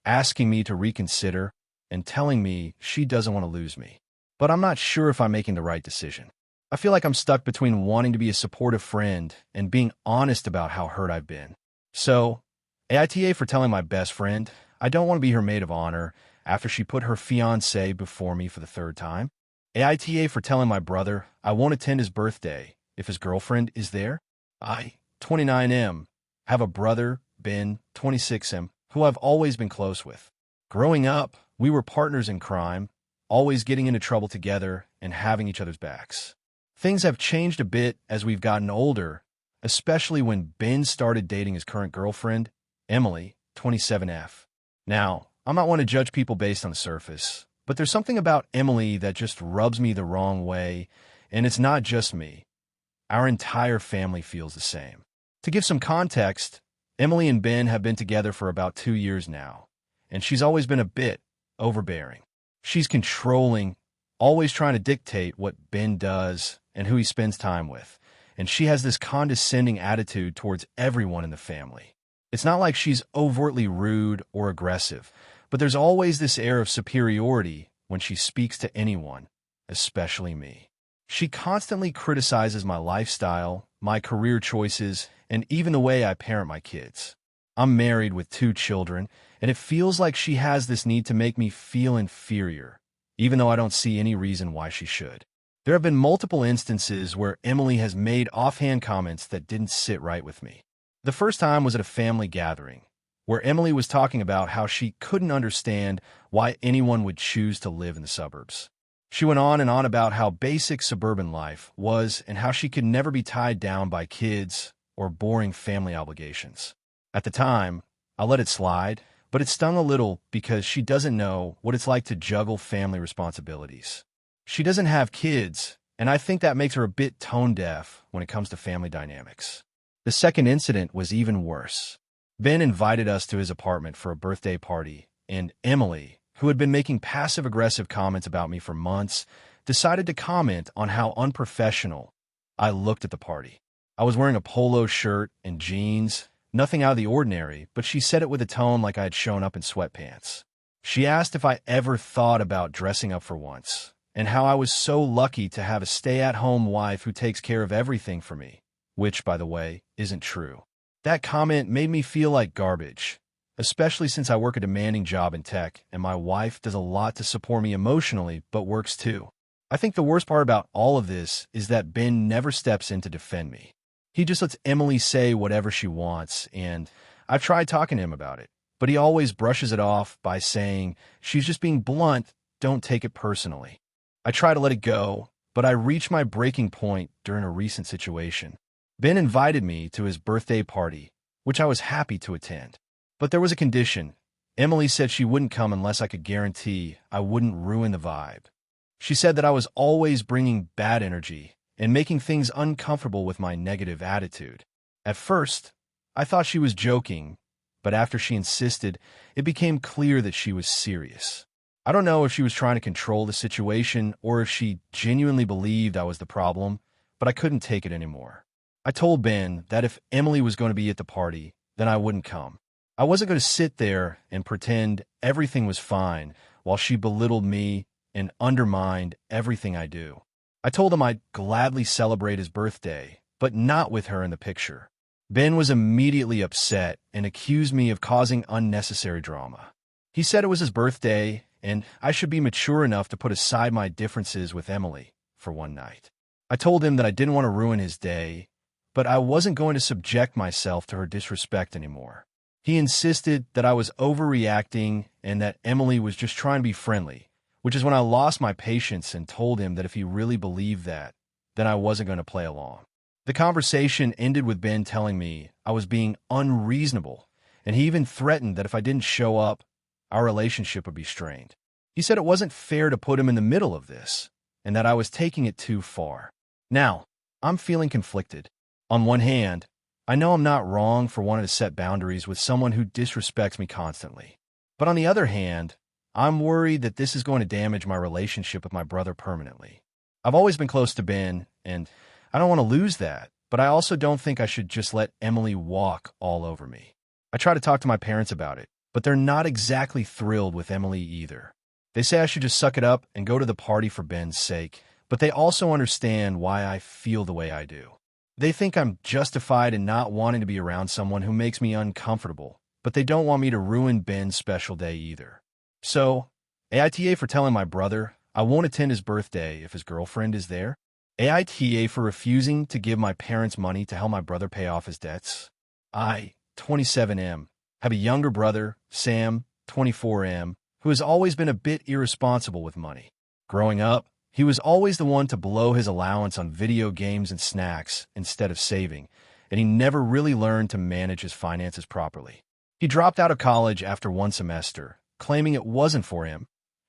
asking me to reconsider, and telling me she doesn't want to lose me. But I'm not sure if I'm making the right decision. I feel like I'm stuck between wanting to be a supportive friend and being honest about how hurt I've been. So, AITA for telling my best friend I don't want to be her maid of honor after she put her fiancé before me for the third time. AITA for telling my brother I won't attend his birthday if his girlfriend is there. I, 29M, have a brother, Ben, 26M, who I've always been close with. Growing up, we were partners in crime, always getting into trouble together and having each other's backs. Things have changed a bit as we've gotten older, especially when Ben started dating his current girlfriend, Emily, 27F. Now, I'm not one to judge people based on the surface, but there's something about Emily that just rubs me the wrong way, And it's not just me. Our entire family feels the same. To give some context, Emily and Ben have been together for about 2 years now, and she's always been a bit overbearing. She's controlling, always trying to dictate what Ben does and who he spends time with, and she has this condescending attitude towards everyone in the family. It's not like she's overtly rude or aggressive, but there's always this air of superiority when she speaks to anyone, especially me. She constantly criticizes my lifestyle, my career choices, and even the way I parent my kids. I'm married with 2 children, and it feels like she has this need to make me feel inferior, even though I don't see any reason why she should. There have been multiple instances where Emily has made offhand comments that didn't sit right with me. The first time was at a family gathering, where Emily was talking about how she couldn't understand why anyone would choose to live in the suburbs. She went on and on about how basic suburban life was and how she could never be tied down by kids or boring family obligations. At the time, I let it slide, but it stung a little because she doesn't know what it's like to juggle family responsibilities. She doesn't have kids, and I think that makes her a bit tone-deaf when it comes to family dynamics. The second incident was even worse. Ben invited us to his apartment for a birthday party, and Emily, who had been making passive-aggressive comments about me for months, decided to comment on how unprofessional I looked at the party. I was wearing a polo shirt and jeans, nothing out of the ordinary, but she said it with a tone like I had shown up in sweatpants. She asked if I ever thought about dressing up for once, and how I was so lucky to have a stay-at-home wife who takes care of everything for me, which, by the way, isn't true. That comment made me feel like garbage, especially since I work a demanding job in tech, and my wife does a lot to support me emotionally, but works too. I think the worst part about all of this is that Ben never steps in to defend me. He just lets Emily say whatever she wants, and I've tried talking to him about it, but he always brushes it off by saying, "She's just being blunt, don't take it personally." I try to let it go, but I reach my breaking point during a recent situation. Ben invited me to his birthday party, which I was happy to attend. But there was a condition. Emily said she wouldn't come unless I could guarantee I wouldn't ruin the vibe. She said that I was always bringing bad energy and making things uncomfortable with my negative attitude. At first, I thought she was joking, but after she insisted, it became clear that she was serious. I don't know if she was trying to control the situation or if she genuinely believed I was the problem, but I couldn't take it anymore. I told Ben that if Emily was going to be at the party, then I wouldn't come. I wasn't going to sit there and pretend everything was fine while she belittled me and undermined everything I do. I told him I'd gladly celebrate his birthday, but not with her in the picture. Ben was immediately upset and accused me of causing unnecessary drama. He said it was his birthday and I should be mature enough to put aside my differences with Emily for one night. I told him that I didn't want to ruin his day, but I wasn't going to subject myself to her disrespect anymore. He insisted that I was overreacting and that Emily was just trying to be friendly, which is when I lost my patience and told him that if he really believed that, then I wasn't going to play along. The conversation ended with Ben telling me I was being unreasonable, and he even threatened that if I didn't show up, our relationship would be strained. He said it wasn't fair to put him in the middle of this, and that I was taking it too far. Now, I'm feeling conflicted. On one hand, I know I'm not wrong for wanting to set boundaries with someone who disrespects me constantly. But on the other hand, I'm worried that this is going to damage my relationship with my brother permanently. I've always been close to Ben, and I don't want to lose that, but I also don't think I should just let Emily walk all over me. I try to talk to my parents about it, but they're not exactly thrilled with Emily either. They say I should just suck it up and go to the party for Ben's sake, but they also understand why I feel the way I do. They think I'm justified in not wanting to be around someone who makes me uncomfortable, but they don't want me to ruin Ben's special day either. So, AITA for telling my brother I won't attend his birthday if his girlfriend is there. AITA for refusing to give my parents money to help my brother pay off his debts. I, 27M, have a younger brother, Sam, 24M, who has always been a bit irresponsible with money. Growing up, he was always the one to blow his allowance on video games and snacks instead of saving, and he never really learned to manage his finances properly. He dropped out of college after one semester, claiming it wasn't for him,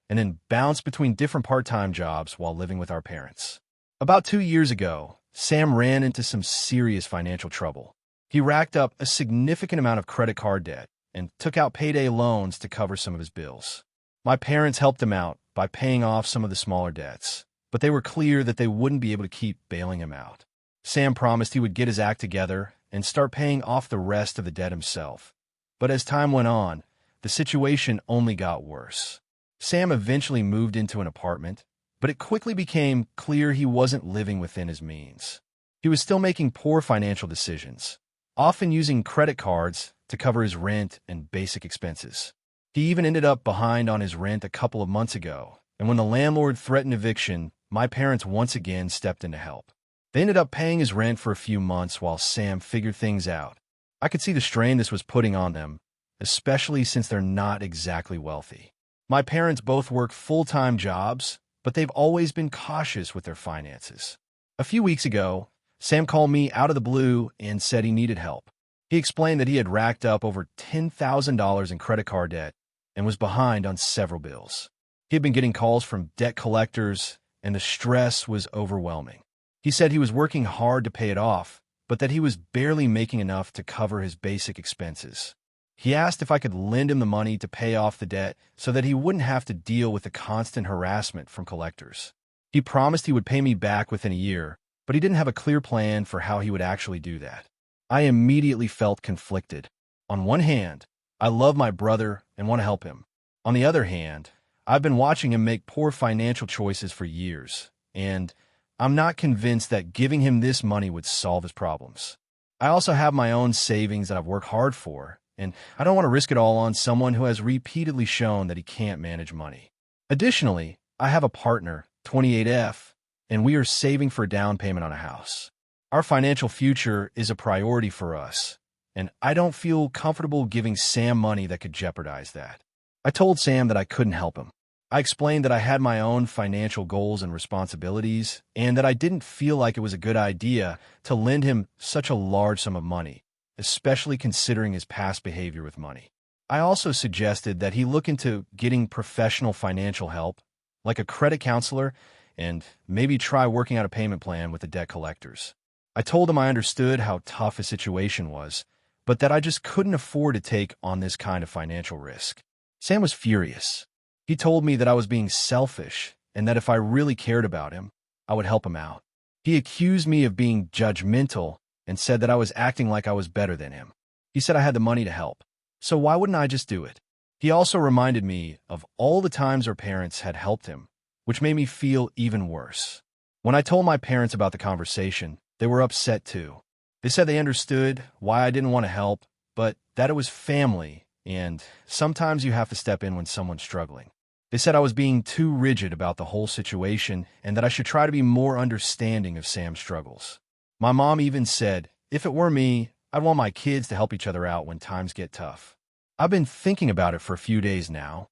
and then bounced between different part-time jobs while living with our parents. About 2 years ago, Sam ran into some serious financial trouble. He racked up a significant amount of credit card debt and took out payday loans to cover some of his bills. My parents helped him out by paying off some of the smaller debts, but they were clear that they wouldn't be able to keep bailing him out. Sam promised he would get his act together and start paying off the rest of the debt himself. But as time went on, the situation only got worse. Sam eventually moved into an apartment, but it quickly became clear he wasn't living within his means. He was still making poor financial decisions, often using credit cards to cover his rent and basic expenses. He even ended up behind on his rent a couple of months ago, and when the landlord threatened eviction, my parents once again stepped in to help. They ended up paying his rent for a few months while Sam figured things out. I could see the strain this was putting on them, especially since they're not exactly wealthy. My parents both work full-time jobs, but they've always been cautious with their finances. A few weeks ago, Sam called me out of the blue and said he needed help. He explained that he had racked up over $10,000 in credit card debt and was behind on several bills. He had been getting calls from debt collectors, and the stress was overwhelming. He said he was working hard to pay it off, but that he was barely making enough to cover his basic expenses. He asked if I could lend him the money to pay off the debt so that he wouldn't have to deal with the constant harassment from collectors. He promised he would pay me back within a year, but he didn't have a clear plan for how he would actually do that. I immediately felt conflicted. On one hand, I love my brother and want to help him. On the other hand, I've been watching him make poor financial choices for years, and I'm not convinced that giving him this money would solve his problems. I also have my own savings that I've worked hard for, and I don't want to risk it all on someone who has repeatedly shown that he can't manage money. Additionally, I have a partner, 28F, and we are saving for a down payment on a house. Our financial future is a priority for us, and I don't feel comfortable giving Sam money that could jeopardize that. I told Sam that I couldn't help him. I explained that I had my own financial goals and responsibilities, and that I didn't feel like it was a good idea to lend him such a large sum of money, especially considering his past behavior with money. I also suggested that he look into getting professional financial help, like a credit counselor, and maybe try working out a payment plan with the debt collectors. I told him I understood how tough his situation was, but that I just couldn't afford to take on this kind of financial risk. Sam was furious. He told me that I was being selfish and that if I really cared about him, I would help him out. He accused me of being judgmental and said that I was acting like I was better than him. He said I had the money to help, so why wouldn't I just do it? He also reminded me of all the times our parents had helped him, which made me feel even worse. When I told my parents about the conversation, they were upset too. They said they understood why I didn't want to help, but that it was family, and sometimes you have to step in when someone's struggling. They said I was being too rigid about the whole situation and that I should try to be more understanding of Sam's struggles. My mom even said, if it were me, I'd want my kids to help each other out when times get tough. I've been thinking about it for a few days now,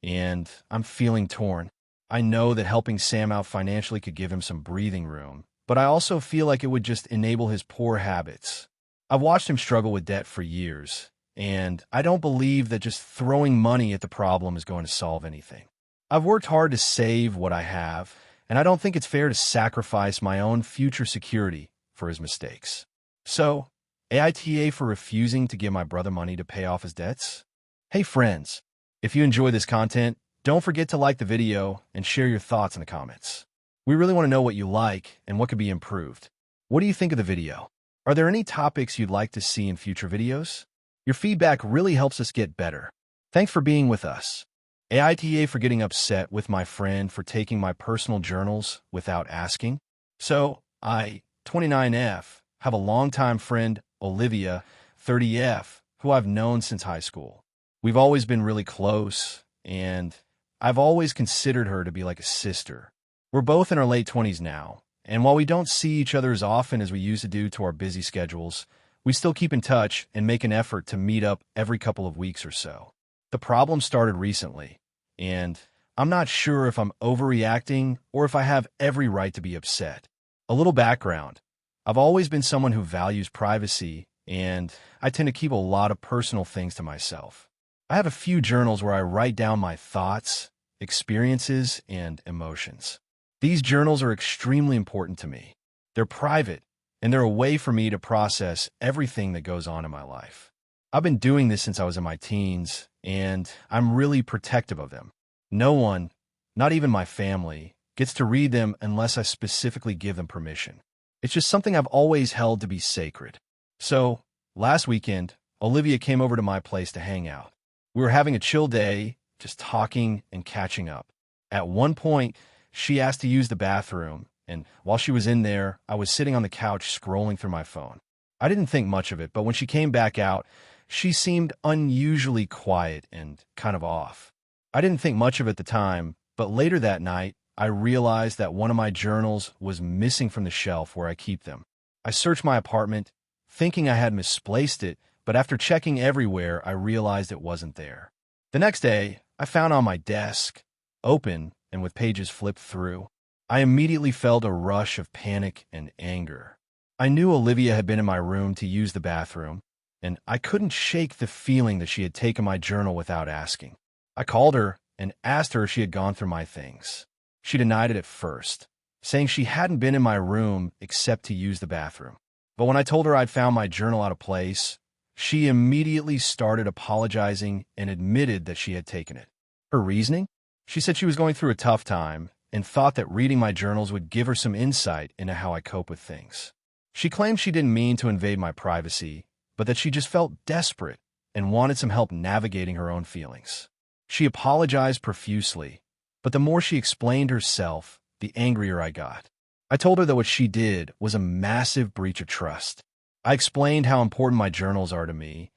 and I'm feeling torn. I know that helping Sam out financially could give him some breathing room, but I also feel like it would just enable his poor habits. I've watched him struggle with debt for years, and I don't believe that just throwing money at the problem is going to solve anything. I've worked hard to save what I have, and I don't think it's fair to sacrifice my own future security for his mistakes. So, AITA for refusing to give my brother money to pay off his debts? Hey friends, if you enjoy this content, don't forget to like the video and share your thoughts in the comments. We really want to know what you like and what could be improved. What do you think of the video? Are there any topics you'd like to see in future videos? Your feedback really helps us get better. Thanks for being with us. AITA for getting upset with my friend for taking my personal journals without asking. So, I, 29F, have a longtime friend, Olivia, 30F, who I've known since high school. We've always been really close, and I've always considered her to be like a sister. We're both in our late 20s now, and while we don't see each other as often as we used to do to our busy schedules, we still keep in touch and make an effort to meet up every couple of weeks or so. The problem started recently, and I'm not sure if I'm overreacting or if I have every right to be upset. A little background. I've always been someone who values privacy, and I tend to keep a lot of personal things to myself. I have a few journals where I write down my thoughts, experiences, and emotions. These journals are extremely important to me. They're private, and they're a way for me to process everything that goes on in my life. I've been doing this since I was in my teens, and I'm really protective of them. No one, not even my family, gets to read them unless I specifically give them permission. It's just something I've always held to be sacred. So, last weekend, Olivia came over to my place to hang out. We were having a chill day, just talking and catching up. At one point, she asked to use the bathroom, and while she was in there, I was sitting on the couch scrolling through my phone. I didn't think much of it, but when she came back out, she seemed unusually quiet and kind of off. I didn't think much of it at the time, but later that night, I realized that one of my journals was missing from the shelf where I keep them. I searched my apartment, thinking I had misplaced it, but after checking everywhere, I realized it wasn't there. The next day, I found it on my desk, open and with pages flipped through. I immediately felt a rush of panic and anger. I knew Olivia had been in my room to use the bathroom, and I couldn't shake the feeling that she had taken my journal without asking. I called her and asked her if she had gone through my things. She denied it at first, saying she hadn't been in my room except to use the bathroom. But when I told her I'd found my journal out of place, she immediately started apologizing and admitted that she had taken it. Her reasoning? She said she was going through a tough time and thought that reading my journals would give her some insight into how I cope with things. She claimed she didn't mean to invade my privacy, but that she just felt desperate and wanted some help navigating her own feelings. She apologized profusely, but the more she explained herself, the angrier I got. I told her that what she did was a massive breach of trust. I explained how important my journals are to me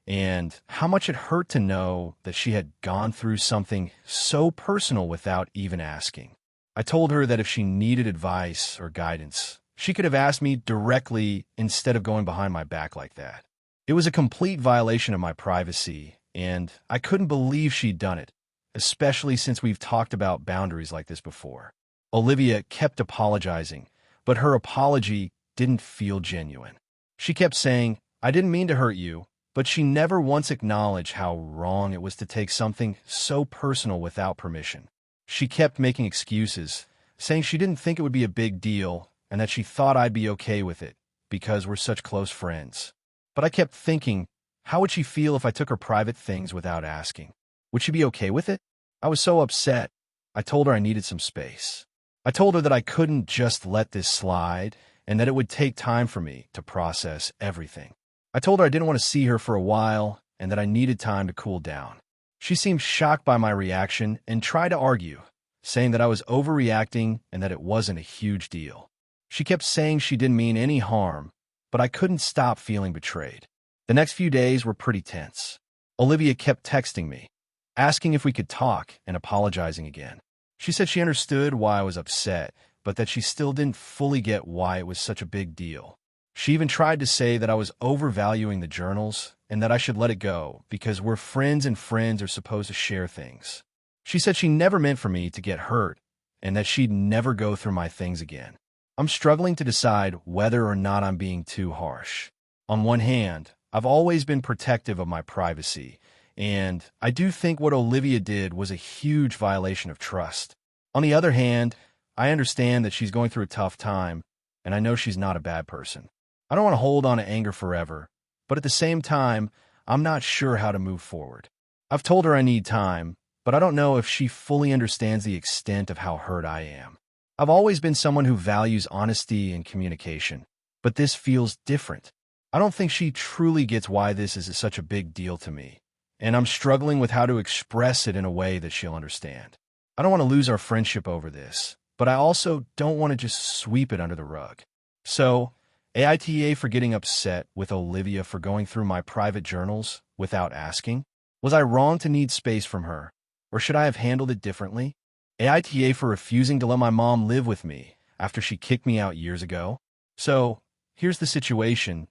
and how much it hurt to know that she had gone through something so personal without even asking. I told her that if she needed advice or guidance, she could have asked me directly instead of going behind my back like that. It was a complete violation of my privacy, and I couldn't believe she'd done it, especially since we've talked about boundaries like this before. Olivia kept apologizing, but her apology didn't feel genuine. She kept saying, "I didn't mean to hurt you," but she never once acknowledged how wrong it was to take something so personal without permission. She kept making excuses, saying she didn't think it would be a big deal and that she thought I'd be okay with it because we're such close friends. But I kept thinking, how would she feel if I took her private things without asking? Would she be okay with it? I was so upset. I told her I needed some space. I told her that I couldn't just let this slide and that it would take time for me to process everything. I told her I didn't want to see her for a while and that I needed time to cool down. She seemed shocked by my reaction and tried to argue, saying that I was overreacting and that it wasn't a huge deal. She kept saying she didn't mean any harm, but I couldn't stop feeling betrayed. The next few days were pretty tense. Olivia kept texting me, asking if we could talk and apologizing again. She said she understood why I was upset, but that she still didn't fully get why it was such a big deal. She even tried to say that I was overvaluing the journals and that I should let it go because we're friends and friends are supposed to share things. She said she never meant for me to get hurt and that she'd never go through my things again. I'm struggling to decide whether or not I'm being too harsh. On one hand, I've always been protective of my privacy, and I do think what Olivia did was a huge violation of trust. On the other hand, I understand that she's going through a tough time, and I know she's not a bad person. I don't want to hold on to anger forever, but at the same time, I'm not sure how to move forward. I've told her I need time, but I don't know if she fully understands the extent of how hurt I am. I've always been someone who values honesty and communication, but this feels different. I don't think she truly gets why this is such a big deal to me, and I'm struggling with how to express it in a way that she'll understand. I don't want to lose our friendship over this, but I also don't want to just sweep it under the rug. So, AITA for getting upset with Olivia for going through my private journals without asking? Was I wrong to need space from her, or should I have handled it differently? AITA for refusing to let my mom live with me after she kicked me out years ago? So, here's the situation.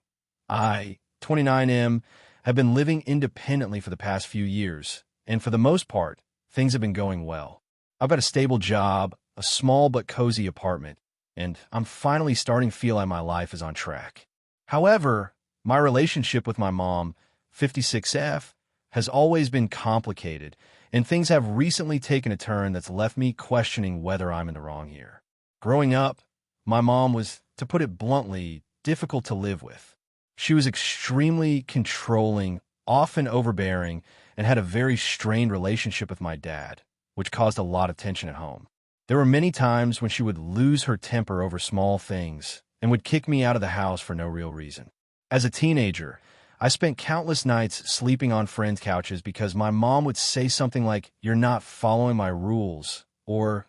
I, 29M, have been living independently for the past few years, and for the most part, things have been going well. I've got a stable job, a small but cozy apartment, and I'm finally starting to feel like my life is on track. However, my relationship with my mom, 56F, has always been complicated, and things have recently taken a turn that's left me questioning whether I'm in the wrong here. Growing up, my mom was, to put it bluntly, difficult to live with. She was extremely controlling, often overbearing, and had a very strained relationship with my dad, which caused a lot of tension at home. There were many times when she would lose her temper over small things and would kick me out of the house for no real reason. As a teenager, I spent countless nights sleeping on friends' couches because my mom would say something like, "You're not following my rules," or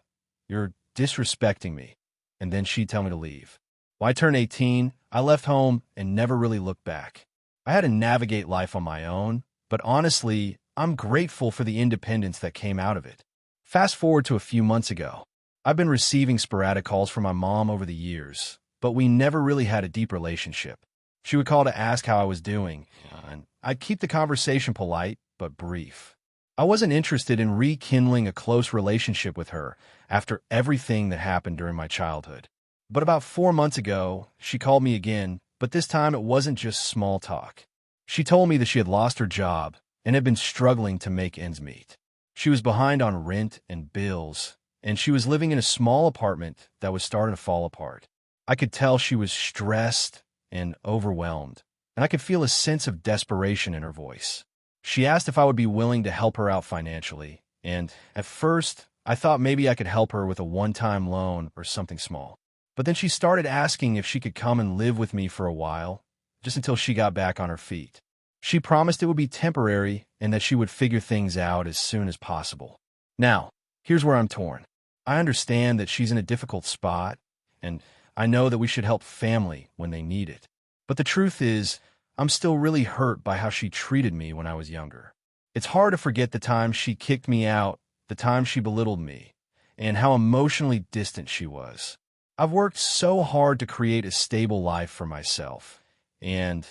"You're disrespecting me," and then she'd tell me to leave. When I turned 18, I left home and never really looked back. I had to navigate life on my own, but honestly, I'm grateful for the independence that came out of it. Fast forward to a few months ago. I've been receiving sporadic calls from my mom over the years, but we never really had a deep relationship. She would call to ask how I was doing, and I'd keep the conversation polite but brief. I wasn't interested in rekindling a close relationship with her after everything that happened during my childhood. But about 4 months ago, she called me again, but this time it wasn't just small talk. She told me that she had lost her job and had been struggling to make ends meet. She was behind on rent and bills, and she was living in a small apartment that was starting to fall apart. I could tell she was stressed and overwhelmed, and I could feel a sense of desperation in her voice. She asked if I would be willing to help her out financially, and at first, I thought maybe I could help her with a one-time loan or something small. But then she started asking if she could come and live with me for a while, just until she got back on her feet. She promised it would be temporary and that she would figure things out as soon as possible. Now, here's where I'm torn. I understand that she's in a difficult spot, and I know that we should help family when they need it. But the truth is, I'm still really hurt by how she treated me when I was younger. It's hard to forget the time she kicked me out, the time she belittled me, and how emotionally distant she was. I've worked so hard to create a stable life for myself, and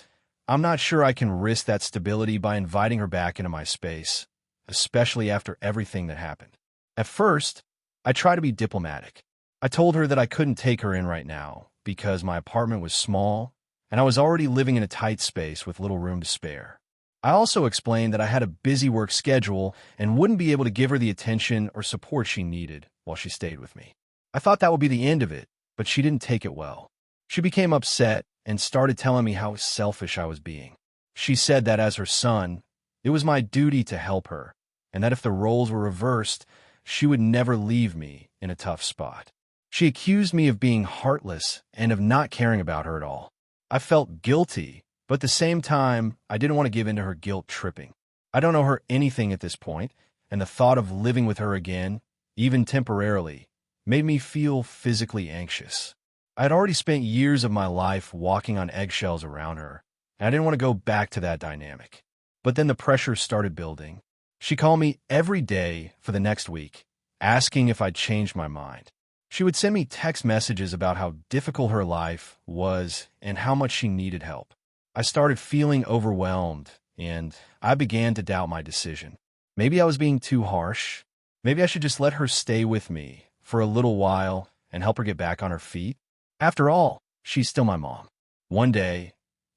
I'm not sure I can risk that stability by inviting her back into my space, especially after everything that happened. At first, I tried to be diplomatic. I told her that I couldn't take her in right now because my apartment was small and I was already living in a tight space with little room to spare. I also explained that I had a busy work schedule and wouldn't be able to give her the attention or support she needed while she stayed with me. I thought that would be the end of it, but she didn't take it well. She became upset and started telling me how selfish I was being. She said that as her son, it was my duty to help her, and that if the roles were reversed, she would never leave me in a tough spot. She accused me of being heartless and of not caring about her at all. I felt guilty, but at the same time, I didn't want to give in to her guilt tripping. I don't know her anything at this point, and the thought of living with her again, even temporarily, made me feel physically anxious. I had already spent years of my life walking on eggshells around her, and I didn't want to go back to that dynamic. But then the pressure started building. She called me every day for the next week, asking if I'd changed my mind. She would send me text messages about how difficult her life was and how much she needed help. I started feeling overwhelmed, and I began to doubt my decision. Maybe I was being too harsh. Maybe I should just let her stay with me for a little while and help her get back on her feet. After all, she's still my mom. One day,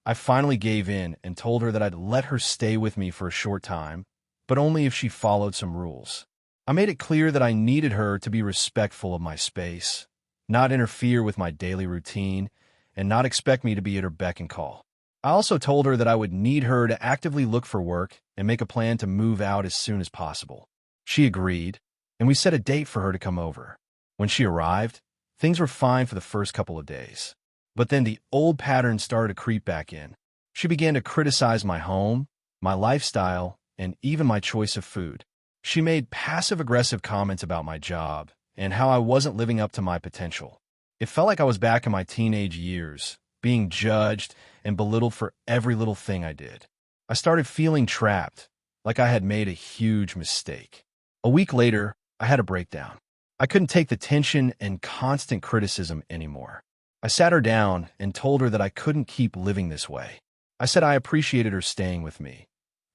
I finally gave in and told her that I'd let her stay with me for a short time, but only if she followed some rules. I made it clear that I needed her to be respectful of my space, not interfere with my daily routine, and not expect me to be at her beck and call. I also told her that I would need her to actively look for work and make a plan to move out as soon as possible. She agreed, and we set a date for her to come over. When she arrived, things were fine for the first couple of days. But then the old pattern started to creep back in. She began to criticize my home, my lifestyle, and even my choice of food. She made passive-aggressive comments about my job and how I wasn't living up to my potential. It felt like I was back in my teenage years, being judged and belittled for every little thing I did. I started feeling trapped, like I had made a huge mistake. A week later, I had a breakdown. I couldn't take the tension and constant criticism anymore. I sat her down and told her that I couldn't keep living this way. I said I appreciated her staying with me,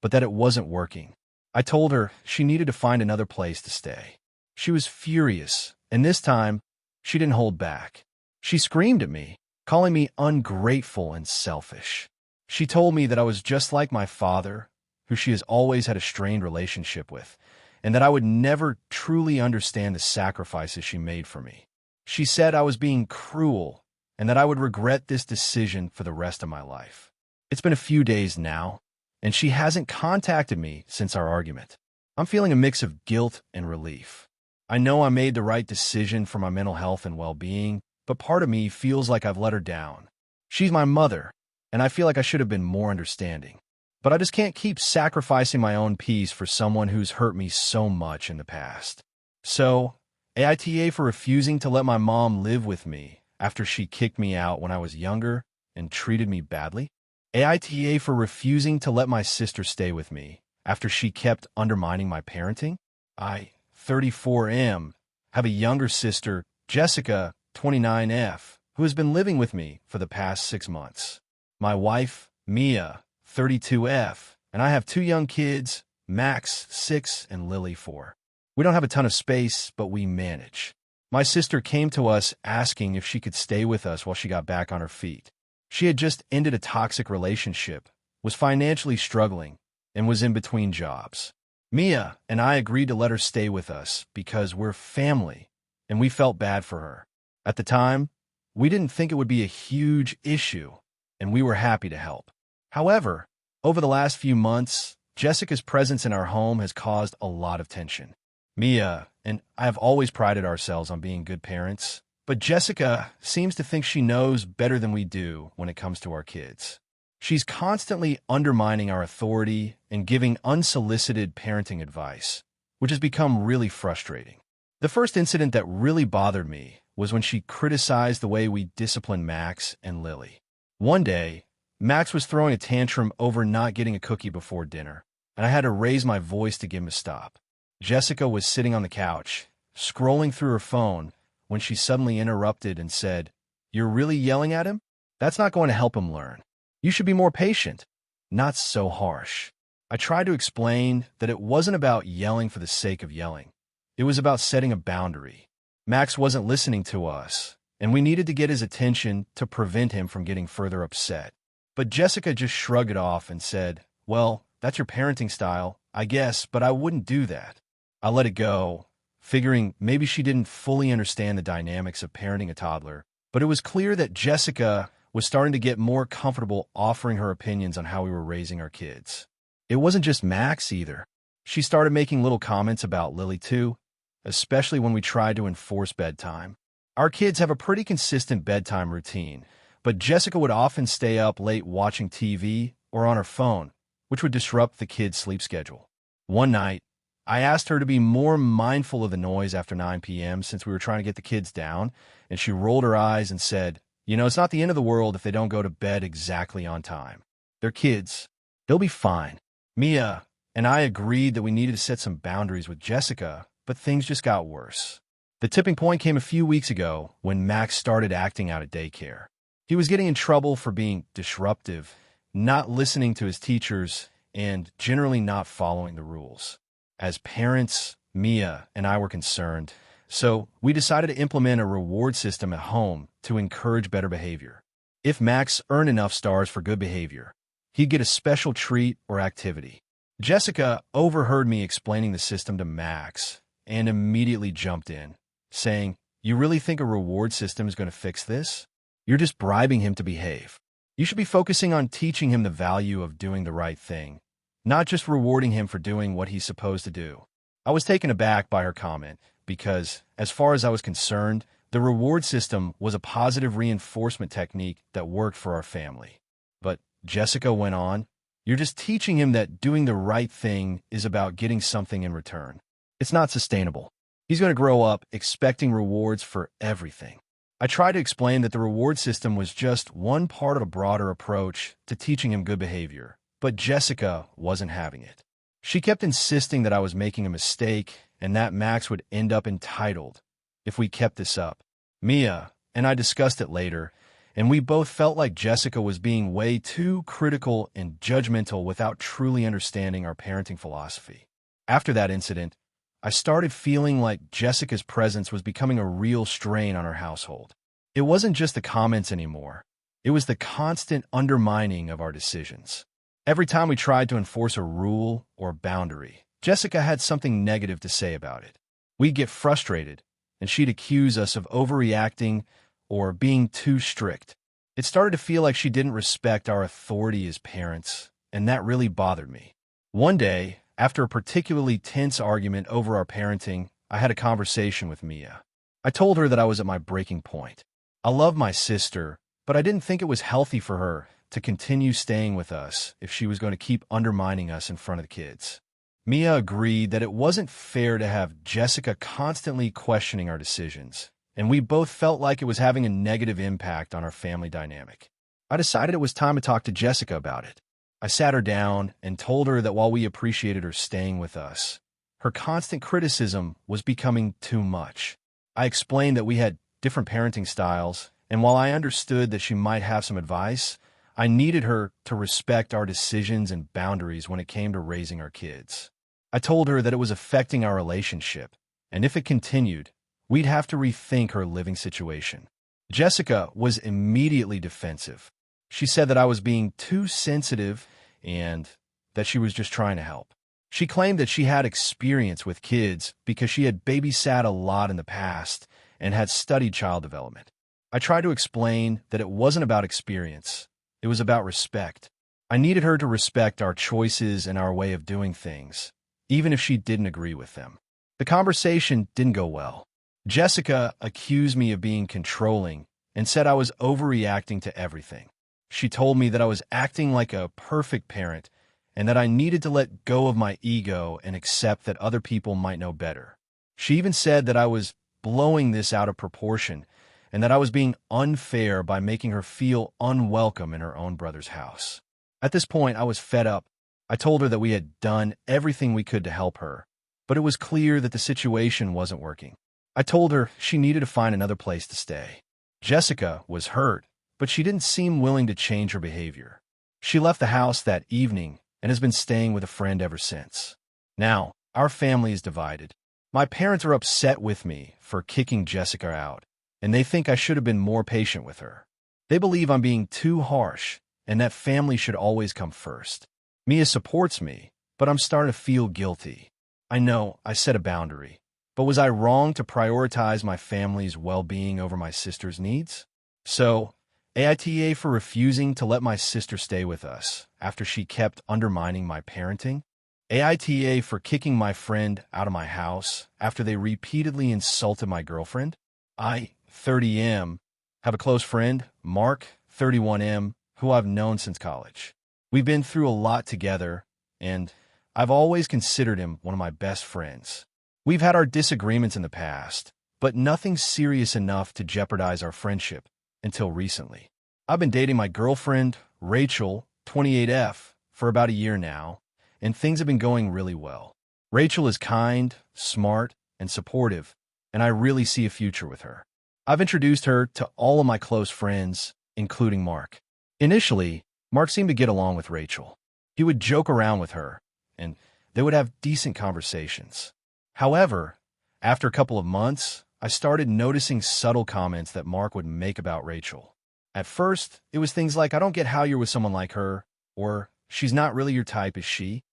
but that it wasn't working. I told her she needed to find another place to stay. She was furious, and this time, she didn't hold back. She screamed at me, calling me ungrateful and selfish. She told me that I was just like my father, who she has always had a strained relationship with, and that I would never truly understand the sacrifices she made for me. She said I was being cruel and that I would regret this decision for the rest of my life. It's been a few days now, and she hasn't contacted me since our argument. I'm feeling a mix of guilt and relief. I know I made the right decision for my mental health and well-being, but part of me feels like I've let her down. She's my mother, and I feel like I should have been more understanding. But I just can't keep sacrificing my own peace for someone who's hurt me so much in the past. So, AITA for refusing to let my mom live with me after she kicked me out when I was younger and treated me badly. AITA for refusing to let my sister stay with me after she kept undermining my parenting. I, 34M, have a younger sister, Jessica, 29F, who has been living with me for the past 6 months. My wife, Mia, 32F, and I have 2 young kids, Max, 6, and Lily, 4. We don't have a ton of space, but we manage. My sister came to us asking if she could stay with us while she got back on her feet. She had just ended a toxic relationship, was financially struggling, and was in between jobs. Mia and I agreed to let her stay with us because we're family, and we felt bad for her. At the time, we didn't think it would be a huge issue, and we were happy to help. However, over the last few months, Jessica's presence in our home has caused a lot of tension. Mia and I have always prided ourselves on being good parents, but Jessica seems to think she knows better than we do when it comes to our kids. She's constantly undermining our authority and giving unsolicited parenting advice, which has become really frustrating. The first incident that really bothered me was when she criticized the way we discipline Max and Lily. One day, Max was throwing a tantrum over not getting a cookie before dinner, and I had to raise my voice to give him a stop. Jessica was sitting on the couch, scrolling through her phone, when she suddenly interrupted and said, "You're really yelling at him? That's not going to help him learn. You should be more patient, not so harsh." I tried to explain that it wasn't about yelling for the sake of yelling. It was about setting a boundary. Max wasn't listening to us, and we needed to get his attention to prevent him from getting further upset. But Jessica just shrugged it off and said, "Well, that's your parenting style, I guess, but I wouldn't do that." I let it go, figuring maybe she didn't fully understand the dynamics of parenting a toddler, but it was clear that Jessica was starting to get more comfortable offering her opinions on how we were raising our kids. It wasn't just Max either. She started making little comments about Lily too, especially when we tried to enforce bedtime. Our kids have a pretty consistent bedtime routine, but Jessica would often stay up late watching TV or on her phone, which would disrupt the kids' sleep schedule. One night, I asked her to be more mindful of the noise after 9 p.m. since we were trying to get the kids down, and she rolled her eyes and said, "It's not the end of the world if they don't go to bed exactly on time. They're kids. They'll be fine." Mia and I agreed that we needed to set some boundaries with Jessica, but things just got worse. The tipping point came a few weeks ago when Max started acting out at daycare. He was getting in trouble for being disruptive, not listening to his teachers, and generally not following the rules. As parents, Mia and I were concerned, so we decided to implement a reward system at home to encourage better behavior. If Max earned enough stars for good behavior, he'd get a special treat or activity. Jessica overheard me explaining the system to Max and immediately jumped in, saying, "You really think a reward system is going to fix this? You're just bribing him to behave. You should be focusing on teaching him the value of doing the right thing, not just rewarding him for doing what he's supposed to do." I was taken aback by her comment because, as far as I was concerned, the reward system was a positive reinforcement technique that worked for our family. But Jessica went on, "You're just teaching him that doing the right thing is about getting something in return. It's not sustainable. He's going to grow up expecting rewards for everything." I tried to explain that the reward system was just one part of a broader approach to teaching him good behavior, but Jessica wasn't having it. She kept insisting that I was making a mistake and that Max would end up entitled if we kept this up. Mia and I discussed it later, and we both felt like Jessica was being way too critical and judgmental without truly understanding our parenting philosophy. After that incident, I started feeling like Jessica's presence was becoming a real strain on our household. It wasn't just the comments anymore. It was the constant undermining of our decisions. Every time we tried to enforce a rule or boundary, Jessica had something negative to say about it. We'd get frustrated, and she'd accuse us of overreacting or being too strict. It started to feel like she didn't respect our authority as parents, and that really bothered me. One day, after a particularly tense argument over our parenting, I had a conversation with Mia. I told her that I was at my breaking point. I love my sister, but I didn't think it was healthy for her to continue staying with us if she was going to keep undermining us in front of the kids. Mia agreed that it wasn't fair to have Jessica constantly questioning our decisions, and we both felt like it was having a negative impact on our family dynamic. I decided it was time to talk to Jessica about it. I sat her down and told her that while we appreciated her staying with us, her constant criticism was becoming too much. I explained that we had different parenting styles, and while I understood that she might have some advice, I needed her to respect our decisions and boundaries when it came to raising our kids. I told her that it was affecting our relationship, and if it continued, we'd have to rethink her living situation. Jessica was immediately defensive. She said that I was being too sensitive and that she was just trying to help. She claimed that she had experience with kids because she had babysat a lot in the past and had studied child development. I tried to explain that it wasn't about experience. It was about respect. I needed her to respect our choices and our way of doing things, even if she didn't agree with them. The conversation didn't go well. Jessica accused me of being controlling and said I was overreacting to everything. She told me that I was acting like a perfect parent and that I needed to let go of my ego and accept that other people might know better. She even said that I was blowing this out of proportion and that I was being unfair by making her feel unwelcome in her own brother's house. At this point, I was fed up. I told her that we had done everything we could to help her, but it was clear that the situation wasn't working. I told her she needed to find another place to stay. Jessica was hurt, but she didn't seem willing to change her behavior. She left the house that evening and has been staying with a friend ever since. Now, our family is divided. My parents are upset with me for kicking Jessica out, and they think I should have been more patient with her. They believe I'm being too harsh and that family should always come first. Mia supports me, but I'm starting to feel guilty. I know I set a boundary, but was I wrong to prioritize my family's well-being over my sister's needs? So, AITA for refusing to let my sister stay with us after she kept undermining my parenting? AITA for kicking my friend out of my house after they repeatedly insulted my girlfriend? I, 30M, have a close friend, Mark, 31M, who I've known since college. We've been through a lot together, and I've always considered him one of my best friends. We've had our disagreements in the past, but nothing serious enough to jeopardize our friendship until recently. I've been dating my girlfriend, Rachel, 28F, for about a year now, and things have been going really well. Rachel is kind, smart, and supportive, and I really see a future with her. I've introduced her to all of my close friends, including Mark. Initially, Mark seemed to get along with Rachel. He would joke around with her, and they would have decent conversations. However, after a couple of months, I started noticing subtle comments that Mark would make about Rachel. At first, it was things like, "I don't get how you're with someone like her," or "She's not really your type, is she?"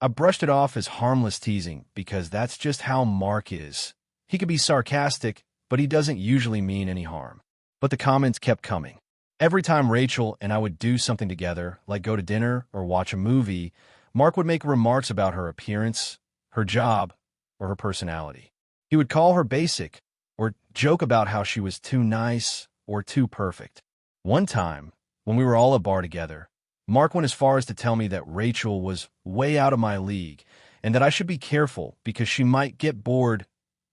I brushed it off as harmless teasing because that's just how Mark is. He could be sarcastic, but he doesn't usually mean any harm. But the comments kept coming. Every time Rachel and I would do something together, like go to dinner or watch a movie, Mark would make remarks about her appearance, her job, or her personality. He would call her basic, or joke about how she was too nice or too perfect. One time, when we were all at a bar together, Mark went as far as to tell me that Rachel was way out of my league and that I should be careful because she might get bored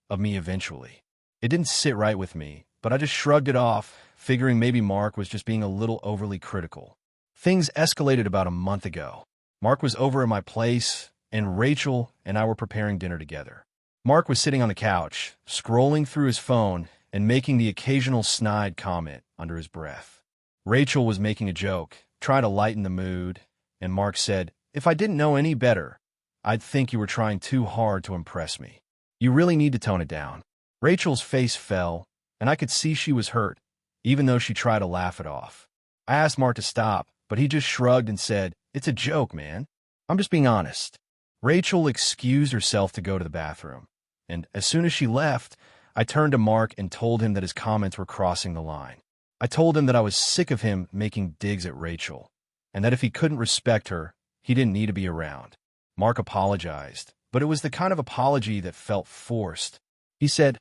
of me eventually. It didn't sit right with me, but I just shrugged it off, figuring maybe Mark was just being a little overly critical. Things escalated about a month ago. Mark was over at my place, and Rachel and I were preparing dinner together. Mark was sitting on the couch, scrolling through his phone and making the occasional snide comment under his breath. Rachel was making a joke, trying to lighten the mood, and Mark said, "If I didn't know any better, I'd think you were trying too hard to impress me. You really need to tone it down." Rachel's face fell, and I could see she was hurt, even though she tried to laugh it off. I asked Mark to stop, but he just shrugged and said, "It's a joke, man. I'm just being honest." Rachel excused herself to go to the bathroom, and as soon as she left, I turned to Mark and told him that his comments were crossing the line. I told him that I was sick of him making digs at Rachel, and that if he couldn't respect her, he didn't need to be around. Mark apologized, but it was the kind of apology that felt forced. He said,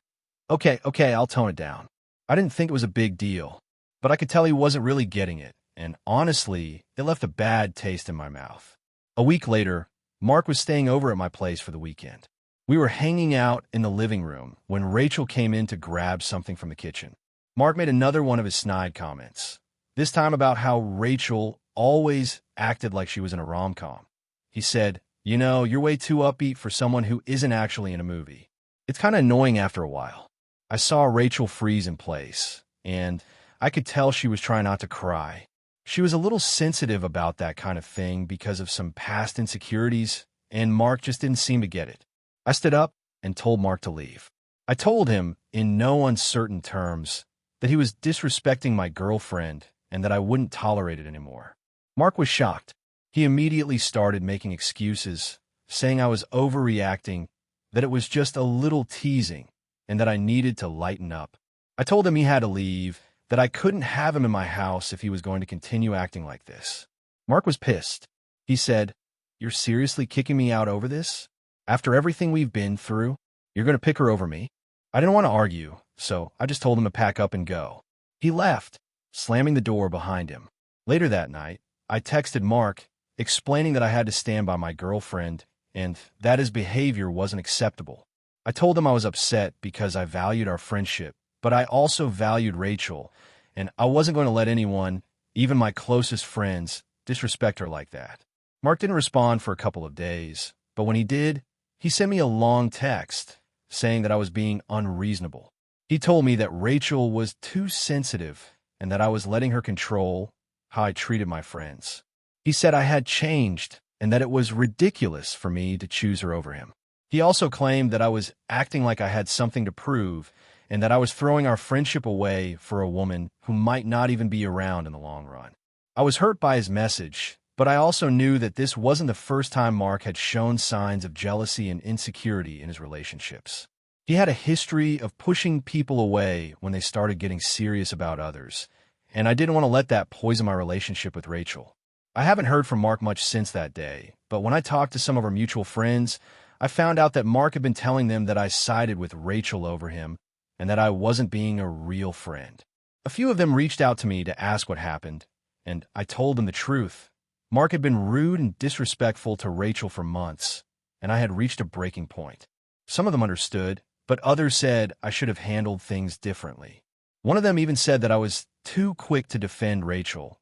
Okay, I'll tone it down. I didn't think it was a big deal, but I could tell he wasn't really getting it, and honestly, it left a bad taste in my mouth. A week later, Mark was staying over at my place for the weekend. We were hanging out in the living room when Rachel came in to grab something from the kitchen. Mark made another one of his snide comments, this time about how Rachel always acted like she was in a rom-com. He said, You know, you're way too upbeat for someone who isn't actually in a movie. It's kind of annoying after a while. I saw Rachel freeze in place, and I could tell she was trying not to cry. She was a little sensitive about that kind of thing because of some past insecurities, and Mark just didn't seem to get it. I stood up and told Mark to leave. I told him, in no uncertain terms, that he was disrespecting my girlfriend and that I wouldn't tolerate it anymore. Mark was shocked. He immediately started making excuses, saying I was overreacting, that it was just a little teasing, and that I needed to lighten up. I told him he had to leave, that I couldn't have him in my house if he was going to continue acting like this. Mark was pissed. He said, You're seriously kicking me out over this? After everything we've been through, you're going to pick her over me? I didn't want to argue, so I just told him to pack up and go. He left, slamming the door behind him. Later that night, I texted Mark, explaining that I had to stand by my girlfriend and that his behavior wasn't acceptable. I told him I was upset because I valued our friendship, but I also valued Rachel, and I wasn't going to let anyone, even my closest friends, disrespect her like that. Mark didn't respond for a couple of days, but when he did, he sent me a long text saying that I was being unreasonable. He told me that Rachel was too sensitive and that I was letting her control how I treated my friends. He said I had changed and that it was ridiculous for me to choose her over him. He also claimed that I was acting like I had something to prove and that I was throwing our friendship away for a woman who might not even be around in the long run. I was hurt by his message, but I also knew that this wasn't the first time Mark had shown signs of jealousy and insecurity in his relationships. He had a history of pushing people away when they started getting serious about others, and I didn't want to let that poison my relationship with Rachel. I haven't heard from Mark much since that day, but when I talked to some of our mutual friends, I found out that Mark had been telling them that I sided with Rachel over him and that I wasn't being a real friend. A few of them reached out to me to ask what happened, and I told them the truth. Mark had been rude and disrespectful to Rachel for months, and I had reached a breaking point. Some of them understood, but others said I should have handled things differently. One of them even said that I was too quick to defend Rachel,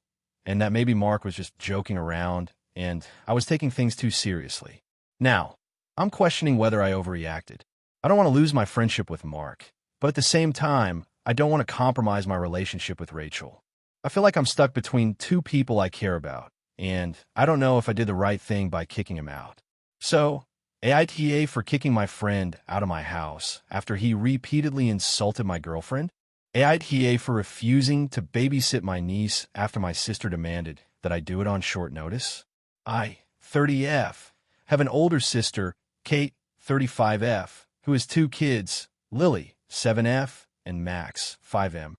and that maybe Mark was just joking around, and I was taking things too seriously. Now, I'm questioning whether I overreacted. I don't want to lose my friendship with Mark, but at the same time, I don't want to compromise my relationship with Rachel. I feel like I'm stuck between two people I care about, and I don't know if I did the right thing by kicking him out. So, AITA for kicking my friend out of my house after he repeatedly insulted my girlfriend. AITA for refusing to babysit my niece after my sister demanded that I do it on short notice. I, 30F, have an older sister, Kate, 35F, who has two kids, Lily, 7F, and Max, 5M.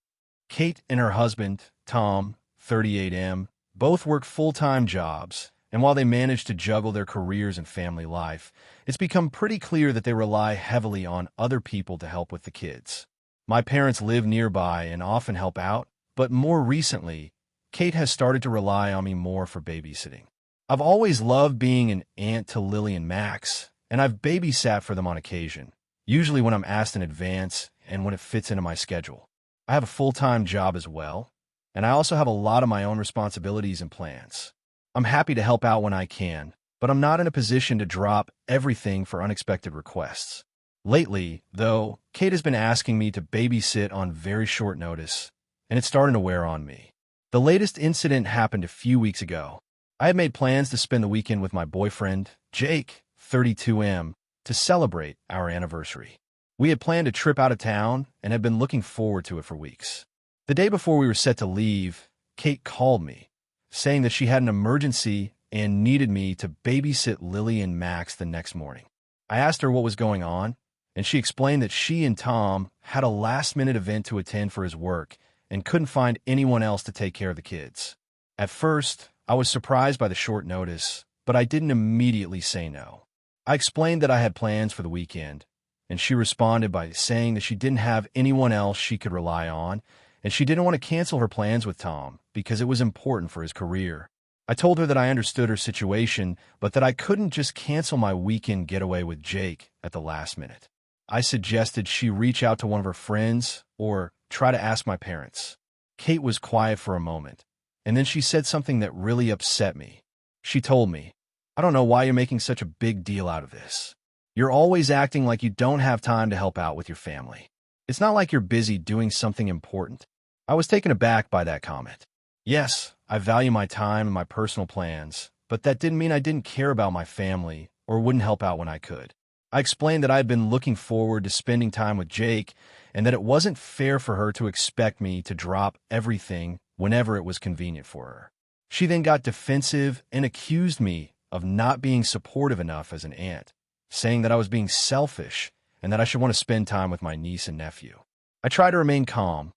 Kate and her husband, Tom, 38M, both work full-time jobs, and while they manage to juggle their careers and family life, it's become pretty clear that they rely heavily on other people to help with the kids. My parents live nearby and often help out, but more recently, Kate has started to rely on me more for babysitting. I've always loved being an aunt to Lily and Max, and I've babysat for them on occasion, usually when I'm asked in advance and when it fits into my schedule. I have a full-time job as well, and I also have a lot of my own responsibilities and plans. I'm happy to help out when I can, but I'm not in a position to drop everything for unexpected requests. Lately, though, Kate has been asking me to babysit on very short notice, and it's starting to wear on me. The latest incident happened a few weeks ago. I had made plans to spend the weekend with my boyfriend, Jake, 32M, to celebrate our anniversary. We had planned a trip out of town and had been looking forward to it for weeks. The day before we were set to leave, Kate called me, saying that she had an emergency and needed me to babysit Lily and Max the next morning. I asked her what was going on, and she explained that she and Tom had a last-minute event to attend for his work and couldn't find anyone else to take care of the kids. At first, I was surprised by the short notice, but I didn't immediately say no. I explained that I had plans for the weekend, and she responded by saying that she didn't have anyone else she could rely on, and she didn't want to cancel her plans with Tom because it was important for his career. I told her that I understood her situation, but that I couldn't just cancel my weekend getaway with Jake at the last minute. I suggested she reach out to one of her friends or try to ask my parents. Kate was quiet for a moment, and then she said something that really upset me. She told me, "I don't know why you're making such a big deal out of this. You're always acting like you don't have time to help out with your family. It's not like you're busy doing something important." I was taken aback by that comment. Yes, I value my time and my personal plans, but that didn't mean I didn't care about my family or wouldn't help out when I could. I explained that I had been looking forward to spending time with Jake and that it wasn't fair for her to expect me to drop everything whenever it was convenient for her. She then got defensive and accused me of not being supportive enough as an aunt, saying that I was being selfish and that I should want to spend time with my niece and nephew. I tried to remain calm,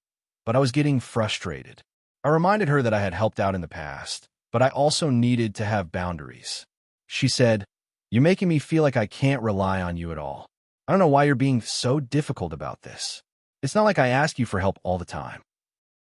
but I was getting frustrated. I reminded her that I had helped out in the past, but I also needed to have boundaries. She said, "You're making me feel like I can't rely on you at all. I don't know why you're being so difficult about this. It's not like I ask you for help all the time."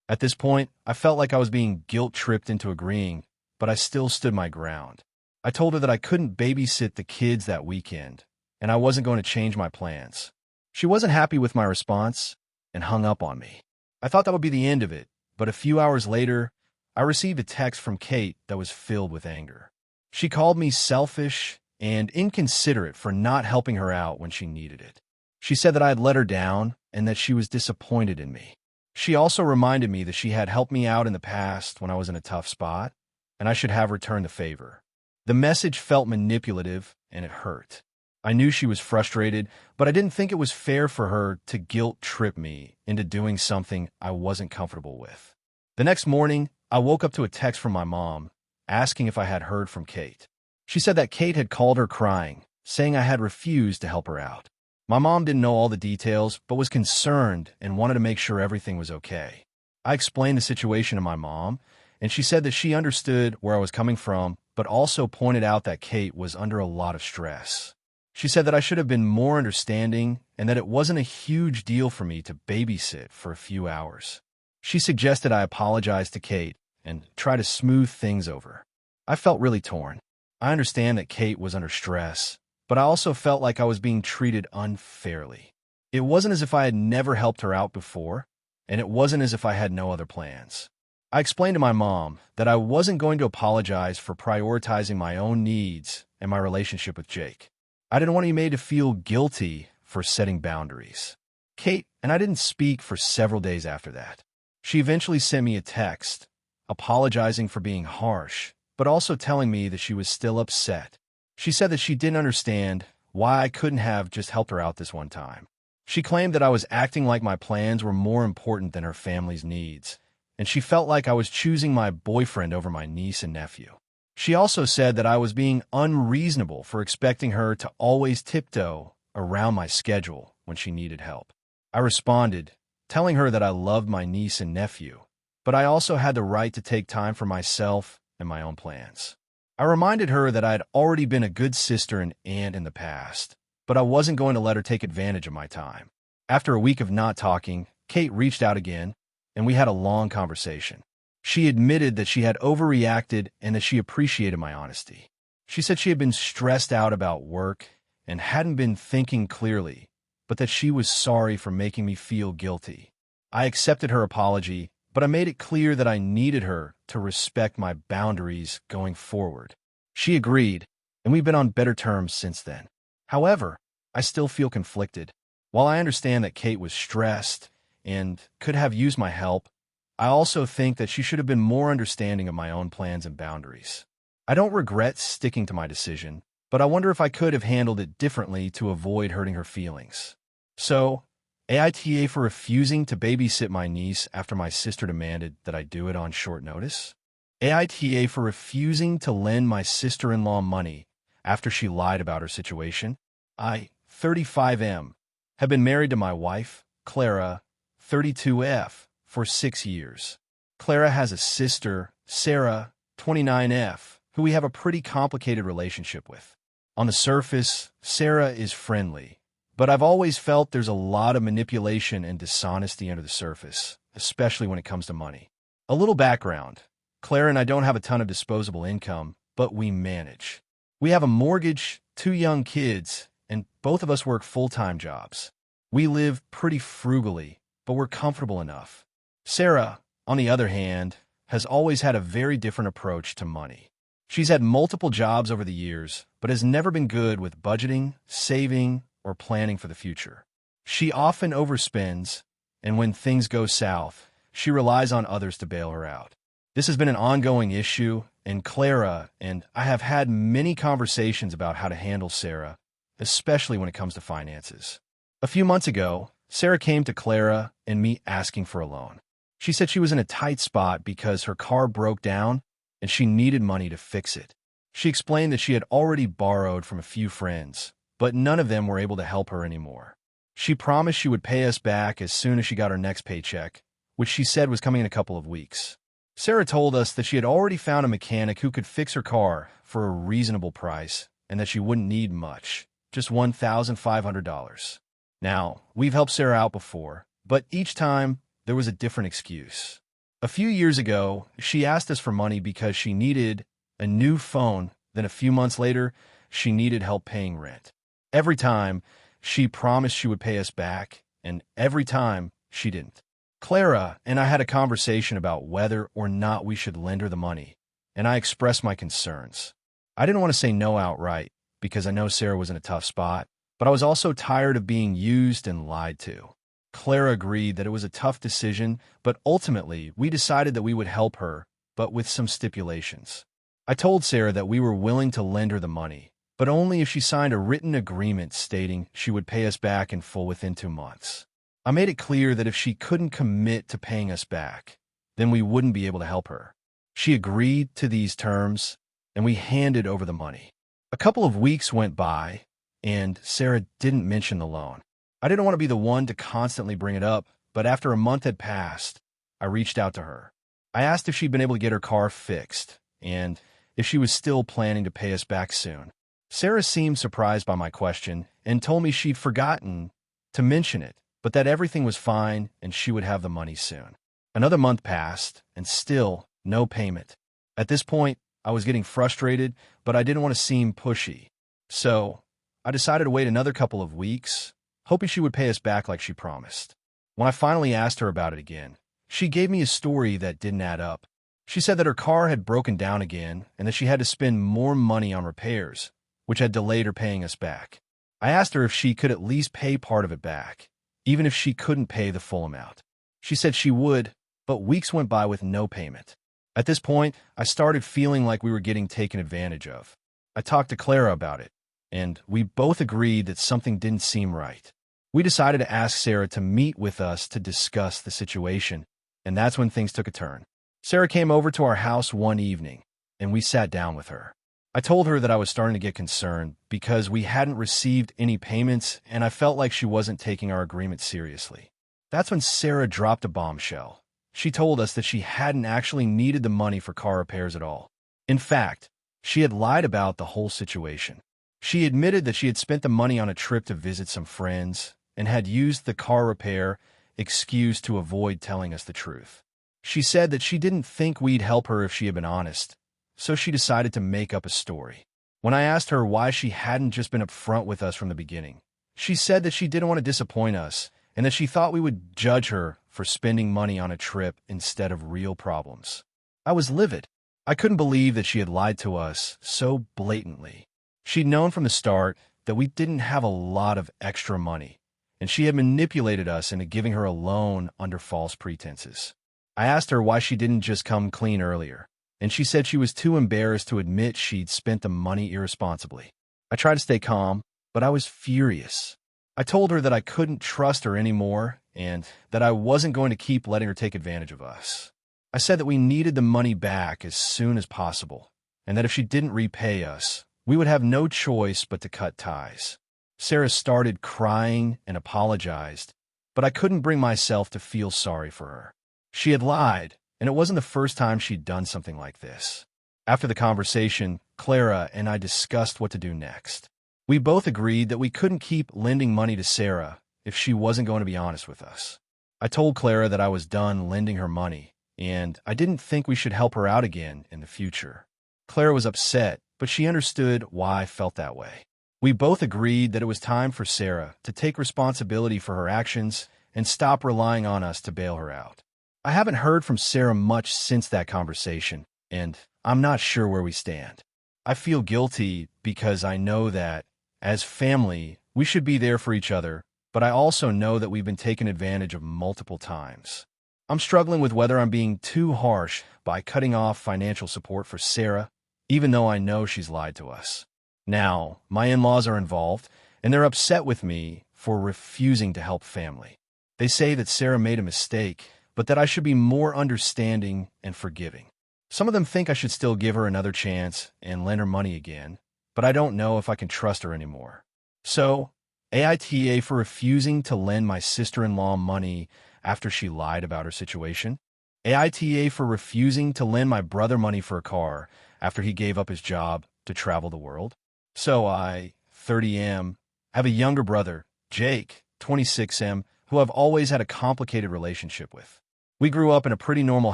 At this point, I felt like I was being guilt-tripped into agreeing, but I still stood my ground. I told her that I couldn't babysit the kids that weekend, and I wasn't going to change my plans. She wasn't happy with my response and hung up on me. I thought that would be the end of it, but a few hours later, I received a text from Kate that was filled with anger. She called me selfish and inconsiderate for not helping her out when she needed it. She said that I had let her down and that she was disappointed in me. She also reminded me that she had helped me out in the past when I was in a tough spot, and I should have returned the favor. The message felt manipulative, and it hurt. I knew she was frustrated, but I didn't think it was fair for her to guilt-trip me into doing something I wasn't comfortable with. The next morning, I woke up to a text from my mom, asking if I had heard from Kate. She said that Kate had called her crying, saying I had refused to help her out. My mom didn't know all the details, but was concerned and wanted to make sure everything was okay. I explained the situation to my mom, and she said that she understood where I was coming from, but also pointed out that Kate was under a lot of stress. She said that I should have been more understanding and that it wasn't a huge deal for me to babysit for a few hours. She suggested I apologize to Kate and try to smooth things over. I felt really torn. I understand that Kate was under stress, but I also felt like I was being treated unfairly. It wasn't as if I had never helped her out before, and it wasn't as if I had no other plans. I explained to my mom that I wasn't going to apologize for prioritizing my own needs and my relationship with Jake. I didn't want to be made to feel guilty for setting boundaries. Kate and I didn't speak for several days after that. She eventually sent me a text, apologizing for being harsh, but also telling me that she was still upset. She said that she didn't understand why I couldn't have just helped her out this one time. She claimed that I was acting like my plans were more important than her family's needs, and she felt like I was choosing my boyfriend over my niece and nephew. She also said that I was being unreasonable for expecting her to always tiptoe around my schedule when she needed help. I responded, telling her that I loved my niece and nephew, but I also had the right to take time for myself and my own plans. I reminded her that I had already been a good sister and aunt in the past, but I wasn't going to let her take advantage of my time. After a week of not talking, Kate reached out again, and we had a long conversation. She admitted that she had overreacted and that she appreciated my honesty. She said she had been stressed out about work and hadn't been thinking clearly, but that she was sorry for making me feel guilty. I accepted her apology, but I made it clear that I needed her to respect my boundaries going forward. She agreed, and we've been on better terms since then. However, I still feel conflicted. While I understand that Kate was stressed and could have used my help, I also think that she should have been more understanding of my own plans and boundaries. I don't regret sticking to my decision, but I wonder if I could have handled it differently to avoid hurting her feelings. So, AITA for refusing to babysit my niece after my sister demanded that I do it on short notice. AITA for refusing to lend my sister-in-law money after she lied about her situation. I, 35M, have been married to my wife, Clara, 32F, for 6 years. Clara has a sister, Sarah, 29F, who we have a pretty complicated relationship with. On the surface, Sarah is friendly, but I've always felt there's a lot of manipulation and dishonesty under the surface, especially when it comes to money. A little background. Clara and I don't have a ton of disposable income, but we manage. We have a mortgage, 2 young kids, and both of us work full-time jobs. We live pretty frugally, but we're comfortable enough. Sarah, on the other hand, has always had a very different approach to money. She's had multiple jobs over the years, but has never been good with budgeting, saving, or planning for the future. She often overspends, and when things go south, she relies on others to bail her out. This has been an ongoing issue, and Clara and I have had many conversations about how to handle Sarah, especially when it comes to finances. A few months ago, Sarah came to Clara and me asking for a loan. She said she was in a tight spot because her car broke down and she needed money to fix it. She explained that she had already borrowed from a few friends, but none of them were able to help her anymore. She promised she would pay us back as soon as she got her next paycheck, which she said was coming in a couple of weeks. Sarah told us that she had already found a mechanic who could fix her car for a reasonable price and that she wouldn't need much, just $1,500. Now, we've helped Sarah out before, but each time there was a different excuse. A few years ago, she asked us for money because she needed a new phone. Then a few months later, she needed help paying rent. Every time, she promised she would pay us back, and every time, she didn't. Clara and I had a conversation about whether or not we should lend her the money, and I expressed my concerns. I didn't want to say no outright because I know Sarah was in a tough spot, but I was also tired of being used and lied to. Clara agreed that it was a tough decision, but ultimately, we decided that we would help her, but with some stipulations. I told Sarah that we were willing to lend her the money, but only if she signed a written agreement stating she would pay us back in full within 2 months. I made it clear that if she couldn't commit to paying us back, then we wouldn't be able to help her. She agreed to these terms, and we handed over the money. A couple of weeks went by, and Sarah didn't mention the loan. I didn't want to be the one to constantly bring it up, but after a month had passed, I reached out to her. I asked if she'd been able to get her car fixed, and if she was still planning to pay us back soon. Sarah seemed surprised by my question and told me she'd forgotten to mention it, but that everything was fine and she would have the money soon. Another month passed, and still no payment. At this point, I was getting frustrated, but I didn't want to seem pushy. So, I decided to wait another couple of weeks, hoping she would pay us back like she promised. When I finally asked her about it again, she gave me a story that didn't add up. She said that her car had broken down again and that she had to spend more money on repairs, which had delayed her paying us back. I asked her if she could at least pay part of it back, even if she couldn't pay the full amount. She said she would, but weeks went by with no payment. At this point, I started feeling like we were getting taken advantage of. I talked to Clara about it, and we both agreed that something didn't seem right. We decided to ask Sarah to meet with us to discuss the situation, and that's when things took a turn. Sarah came over to our house one evening, and we sat down with her. I told her that I was starting to get concerned because we hadn't received any payments, and I felt like she wasn't taking our agreement seriously. That's when Sarah dropped a bombshell. She told us that she hadn't actually needed the money for car repairs at all. In fact, she had lied about the whole situation. She admitted that she had spent the money on a trip to visit some friends and had used the car repair excuse to avoid telling us the truth. She said that she didn't think we'd help her if she had been honest, so she decided to make up a story. When I asked her why she hadn't just been upfront with us from the beginning, she said that she didn't want to disappoint us and that she thought we would judge her for spending money on a trip instead of real problems. I was livid. I couldn't believe that she had lied to us so blatantly. She'd known from the start that we didn't have a lot of extra money, and she had manipulated us into giving her a loan under false pretenses. I asked her why she didn't just come clean earlier, and she said she was too embarrassed to admit she'd spent the money irresponsibly. I tried to stay calm, but I was furious. I told her that I couldn't trust her anymore and that I wasn't going to keep letting her take advantage of us. I said that we needed the money back as soon as possible, and that if she didn't repay us, we would have no choice but to cut ties. Sarah started crying and apologized, but I couldn't bring myself to feel sorry for her. She had lied, and it wasn't the first time she'd done something like this. After the conversation, Clara and I discussed what to do next. We both agreed that we couldn't keep lending money to Sarah if she wasn't going to be honest with us. I told Clara that I was done lending her money, and I didn't think we should help her out again in the future. Clara was upset, but she understood why I felt that way. We both agreed that it was time for Sarah to take responsibility for her actions and stop relying on us to bail her out. I haven't heard from Sarah much since that conversation, and I'm not sure where we stand. I feel guilty because I know that, as family, we should be there for each other, but I also know that we've been taken advantage of multiple times. I'm struggling with whether I'm being too harsh by cutting off financial support for Sarah, even though I know she's lied to us. Now, my in-laws are involved, and they're upset with me for refusing to help family. They say that Sarah made a mistake, but that I should be more understanding and forgiving. Some of them think I should still give her another chance and lend her money again, but I don't know if I can trust her anymore. So, AITA for refusing to lend my sister-in-law money after she lied about her situation. AITA for refusing to lend my brother money for a car after he gave up his job to travel the world. So I, 30M, have a younger brother, Jake, 26M, who I've always had a complicated relationship with. We grew up in a pretty normal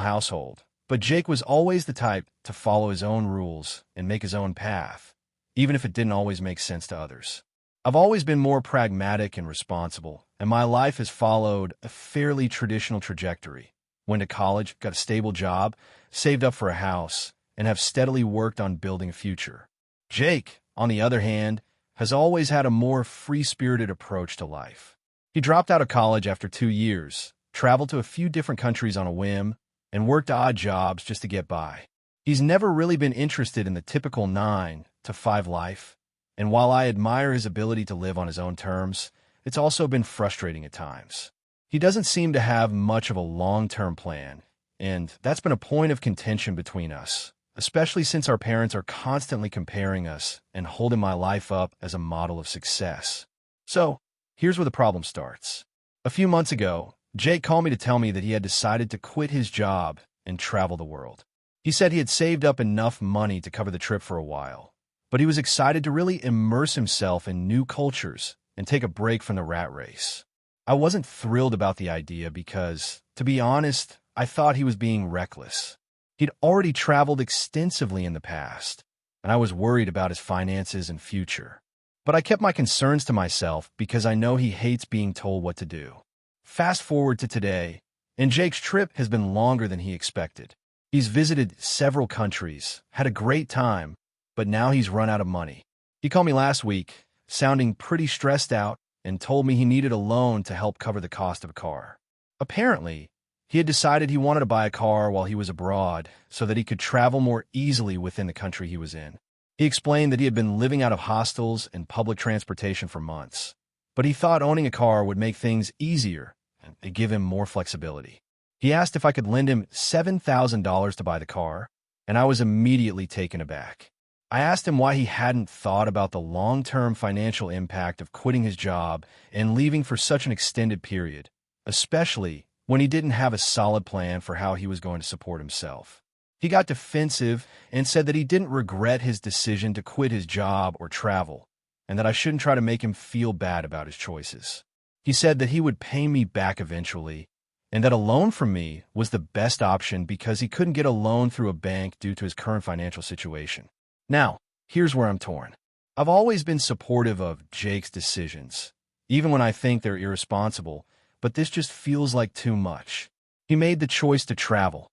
household, but Jake was always the type to follow his own rules and make his own path, even if it didn't always make sense to others. I've always been more pragmatic and responsible, and my life has followed a fairly traditional trajectory. Went to college, got a stable job, saved up for a house, and have steadily worked on building a future. Jake, on the other hand, has always had a more free-spirited approach to life. He dropped out of college after 2 years, traveled to a few different countries on a whim, and worked odd jobs just to get by. He's never really been interested in the typical 9-to-5 life, and while I admire his ability to live on his own terms, it's also been frustrating at times. He doesn't seem to have much of a long-term plan, and that's been a point of contention between us, especially since our parents are constantly comparing us and holding my life up as a model of success. So, here's where the problem starts. A few months ago, Jake called me to tell me that he had decided to quit his job and travel the world. He said he had saved up enough money to cover the trip for a while, but he was excited to really immerse himself in new cultures and take a break from the rat race. I wasn't thrilled about the idea because, to be honest, I thought he was being reckless. He'd already traveled extensively in the past, and I was worried about his finances and future. But I kept my concerns to myself because I know he hates being told what to do. Fast forward to today, and Jake's trip has been longer than he expected. He's visited several countries, had a great time, but now he's run out of money. He called me last week, sounding pretty stressed out, and told me he needed a loan to help cover the cost of a car. Apparently, he had decided he wanted to buy a car while he was abroad so that he could travel more easily within the country he was in. He explained that he had been living out of hostels and public transportation for months, but he thought owning a car would make things easier and give him more flexibility. He asked if I could lend him $7,000 to buy the car, and I was immediately taken aback. I asked him why he hadn't thought about the long-term financial impact of quitting his job and leaving for such an extended period, especially when he didn't have a solid plan for how he was going to support himself. He got defensive and said that he didn't regret his decision to quit his job or travel, and that I shouldn't try to make him feel bad about his choices. He said that he would pay me back eventually, and that a loan from me was the best option because he couldn't get a loan through a bank due to his current financial situation. Now, here's where I'm torn. I've always been supportive of Jake's decisions, even when I think they're irresponsible, but this just feels like too much. He made the choice to travel,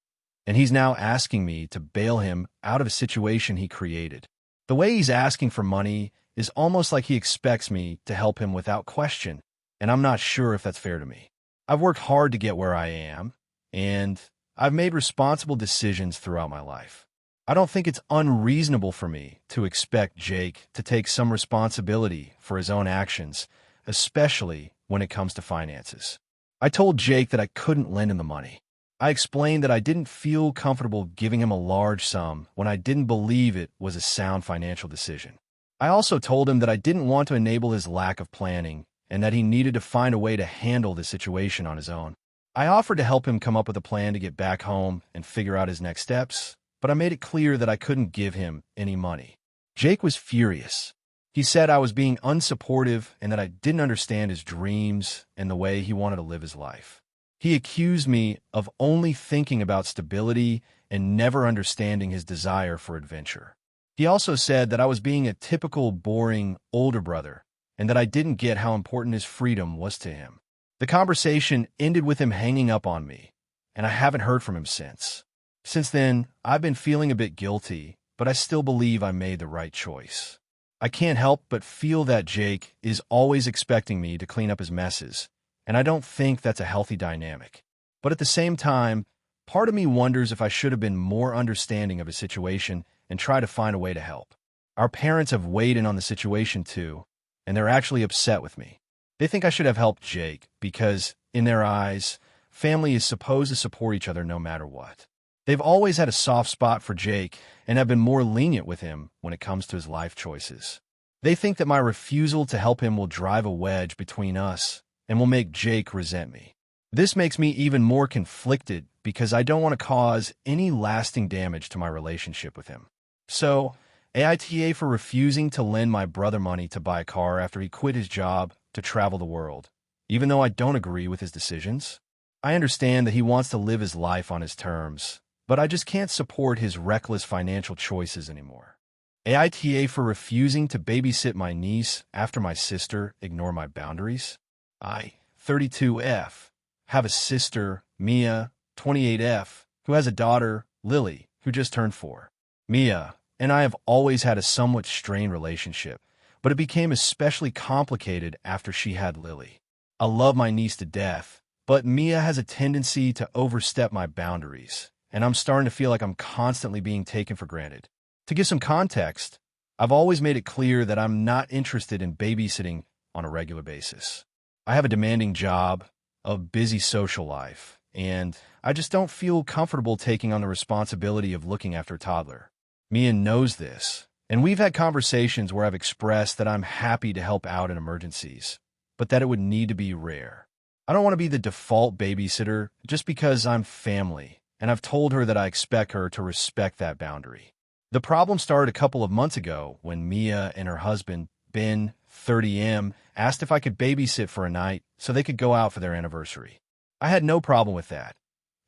and he's now asking me to bail him out of a situation he created. The way he's asking for money is almost like he expects me to help him without question, and I'm not sure if that's fair to me. I've worked hard to get where I am, and I've made responsible decisions throughout my life. I don't think it's unreasonable for me to expect Jake to take some responsibility for his own actions, especially when it comes to finances. I told Jake that I couldn't lend him the money. I explained that I didn't feel comfortable giving him a large sum when I didn't believe it was a sound financial decision. I also told him that I didn't want to enable his lack of planning and that he needed to find a way to handle the situation on his own. I offered to help him come up with a plan to get back home and figure out his next steps, but I made it clear that I couldn't give him any money. Jake was furious. He said I was being unsupportive and that I didn't understand his dreams and the way he wanted to live his life. He accused me of only thinking about stability and never understanding his desire for adventure. He also said that I was being a typical boring older brother and that I didn't get how important his freedom was to him. The conversation ended with him hanging up on me, and I haven't heard from him since. Since then, I've been feeling a bit guilty, but I still believe I made the right choice. I can't help but feel that Jake is always expecting me to clean up his messes, and I don't think that's a healthy dynamic. But at the same time, part of me wonders if I should have been more understanding of his situation and try to find a way to help. Our parents have weighed in on the situation too, and they're actually upset with me. They think I should have helped Jake because, in their eyes, family is supposed to support each other no matter what. They've always had a soft spot for Jake and have been more lenient with him when it comes to his life choices. They think that my refusal to help him will drive a wedge between us and will make Jake resent me. This makes me even more conflicted because I don't want to cause any lasting damage to my relationship with him. So, AITA for refusing to lend my brother money to buy a car after he quit his job to travel the world, even though I don't agree with his decisions. I understand that he wants to live his life on his terms, but I just can't support his reckless financial choices anymore. AITA for refusing to babysit my niece after my sister ignored my boundaries. I, 32F, have a sister, Mia, 28F, who has a daughter, Lily, who just turned 4. Mia and I have always had a somewhat strained relationship, but it became especially complicated after she had Lily. I love my niece to death, but Mia has a tendency to overstep my boundaries, and I'm starting to feel like I'm constantly being taken for granted. To give some context, I've always made it clear that I'm not interested in babysitting on a regular basis. I have a demanding job, a busy social life, and I just don't feel comfortable taking on the responsibility of looking after a toddler. Mia knows this, and we've had conversations where I've expressed that I'm happy to help out in emergencies, but that it would need to be rare. I don't want to be the default babysitter just because I'm family, and I've told her that I expect her to respect that boundary. The problem started a couple of months ago when Mia and her husband, Ben, 30M, asked if I could babysit for a night so they could go out for their anniversary. I had no problem with that.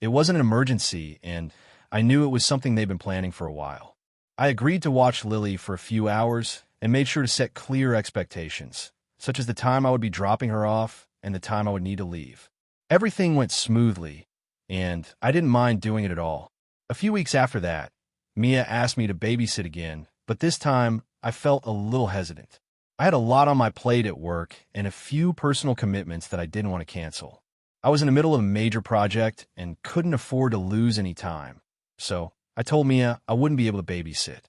It wasn't an emergency, and I knew it was something they'd been planning for a while. I agreed to watch Lily for a few hours and made sure to set clear expectations, such as the time I would be dropping her off and the time I would need to leave. Everything went smoothly, and I didn't mind doing it at all. A few weeks after that, Mia asked me to babysit again, but this time I felt a little hesitant. I had a lot on my plate at work and a few personal commitments that I didn't want to cancel. I was in the middle of a major project and couldn't afford to lose any time, so I told Mia I wouldn't be able to babysit.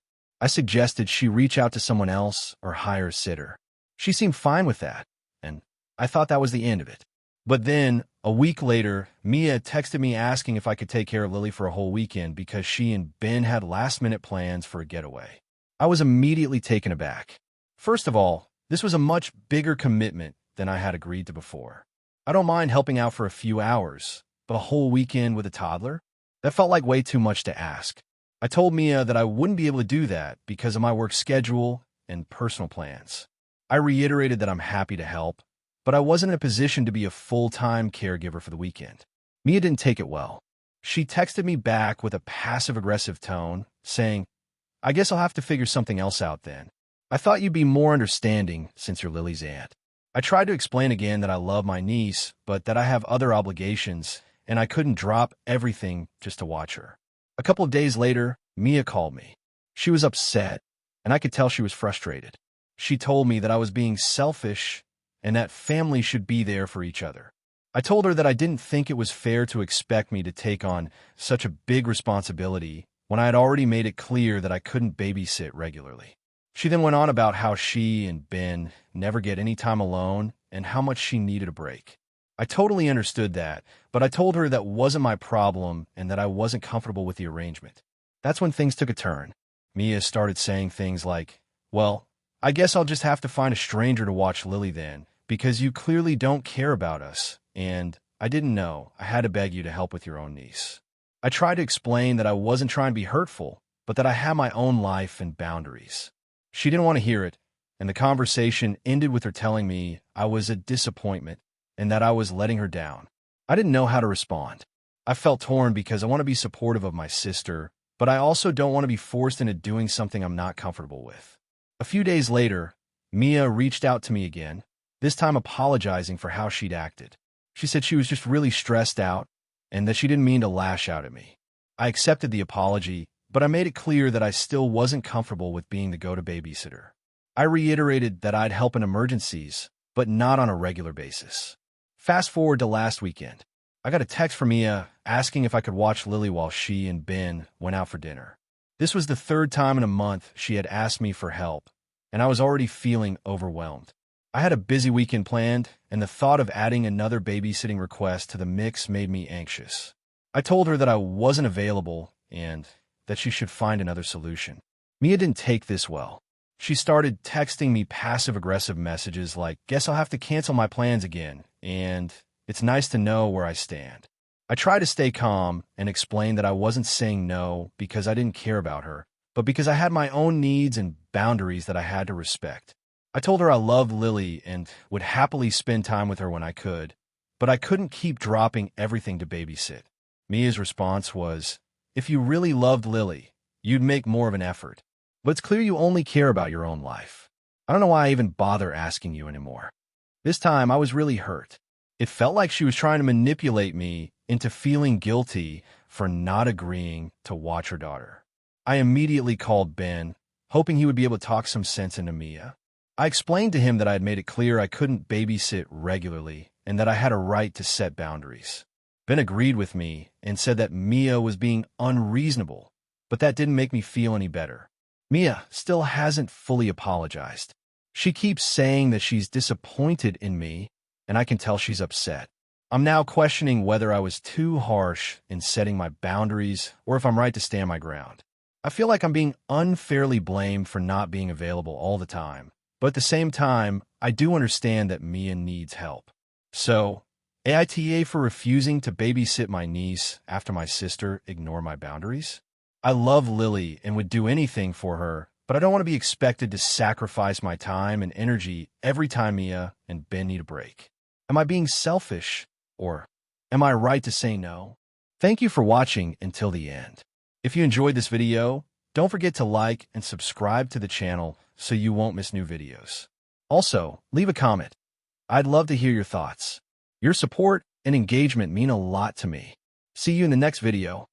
I suggested she reach out to someone else or hire a sitter. She seemed fine with that, and I thought that was the end of it. But then, a week later, Mia texted me asking if I could take care of Lily for a whole weekend because she and Ben had last-minute plans for a getaway. I was immediately taken aback. First of all, this was a much bigger commitment than I had agreed to before. I don't mind helping out for a few hours, but a whole weekend with a toddler? That felt like way too much to ask. I told Mia that I wouldn't be able to do that because of my work schedule and personal plans. I reiterated that I'm happy to help, but I wasn't in a position to be a full-time caregiver for the weekend. Mia didn't take it well. She texted me back with a passive-aggressive tone, saying, "I guess I'll have to figure something else out then. I thought you'd be more understanding since you're Lily's aunt." I tried to explain again that I love my niece, but that I have other obligations, and I couldn't drop everything just to watch her. A couple of days later, Mia called me. She was upset, and I could tell she was frustrated. She told me that I was being selfish and that family should be there for each other. I told her that I didn't think it was fair to expect me to take on such a big responsibility when I had already made it clear that I couldn't babysit regularly. She then went on about how she and Ben never get any time alone and how much she needed a break. I totally understood that, but I told her that wasn't my problem and that I wasn't comfortable with the arrangement. That's when things took a turn. Mia started saying things like, "Well, I guess I'll just have to find a stranger to watch Lily then, because you clearly don't care about us, and I didn't know. I had to beg you to help with your own niece. I tried to explain that I wasn't trying to be hurtful, but that I had my own life and boundaries. She didn't want to hear it, and the conversation ended with her telling me I was a disappointment and that I was letting her down. I didn't know how to respond. I felt torn because I want to be supportive of my sister, but I also don't want to be forced into doing something I'm not comfortable with. A few days later, Mia reached out to me again, this time apologizing for how she'd acted. She said she was just really stressed out and that she didn't mean to lash out at me. I accepted the apology, but I made it clear that I still wasn't comfortable with being the go-to babysitter. I reiterated that I'd help in emergencies, but not on a regular basis. Fast forward to last weekend. I got a text from Mia asking if I could watch Lily while she and Ben went out for dinner. This was the third time in a month she had asked me for help, and I was already feeling overwhelmed. I had a busy weekend planned, and the thought of adding another babysitting request to the mix made me anxious. I told her that I wasn't available and that she should find another solution. Mia didn't take this well. She started texting me passive-aggressive messages like, "Guess I'll have to cancel my plans again," and "It's nice to know where I stand." I tried to stay calm and explain that I wasn't saying no because I didn't care about her, but because I had my own needs and boundaries that I had to respect. I told her I loved Lily and would happily spend time with her when I could, but I couldn't keep dropping everything to babysit. Mia's response was, "If you really loved Lily, you'd make more of an effort. But it's clear you only care about your own life. I don't know why I even bother asking you anymore." This time, I was really hurt. It felt like she was trying to manipulate me into feeling guilty for not agreeing to watch her daughter. I immediately called Ben, hoping he would be able to talk some sense into Mia. I explained to him that I had made it clear I couldn't babysit regularly and that I had a right to set boundaries. Ben agreed with me and said that Mia was being unreasonable, but that didn't make me feel any better. Mia still hasn't fully apologized. She keeps saying that she's disappointed in me, and I can tell she's upset. I'm now questioning whether I was too harsh in setting my boundaries or if I'm right to stand my ground. I feel like I'm being unfairly blamed for not being available all the time, but at the same time, I do understand that Mia needs help. So, AITA for refusing to babysit my niece after my sister ignored my boundaries? I love Lily and would do anything for her, but I don't want to be expected to sacrifice my time and energy every time Mia and Ben need a break. Am I being selfish, or am I right to say no? Thank you for watching until the end. If you enjoyed this video, don't forget to like and subscribe to the channel so you won't miss new videos. Also, leave a comment. I'd love to hear your thoughts. Your support and engagement mean a lot to me. See you in the next video.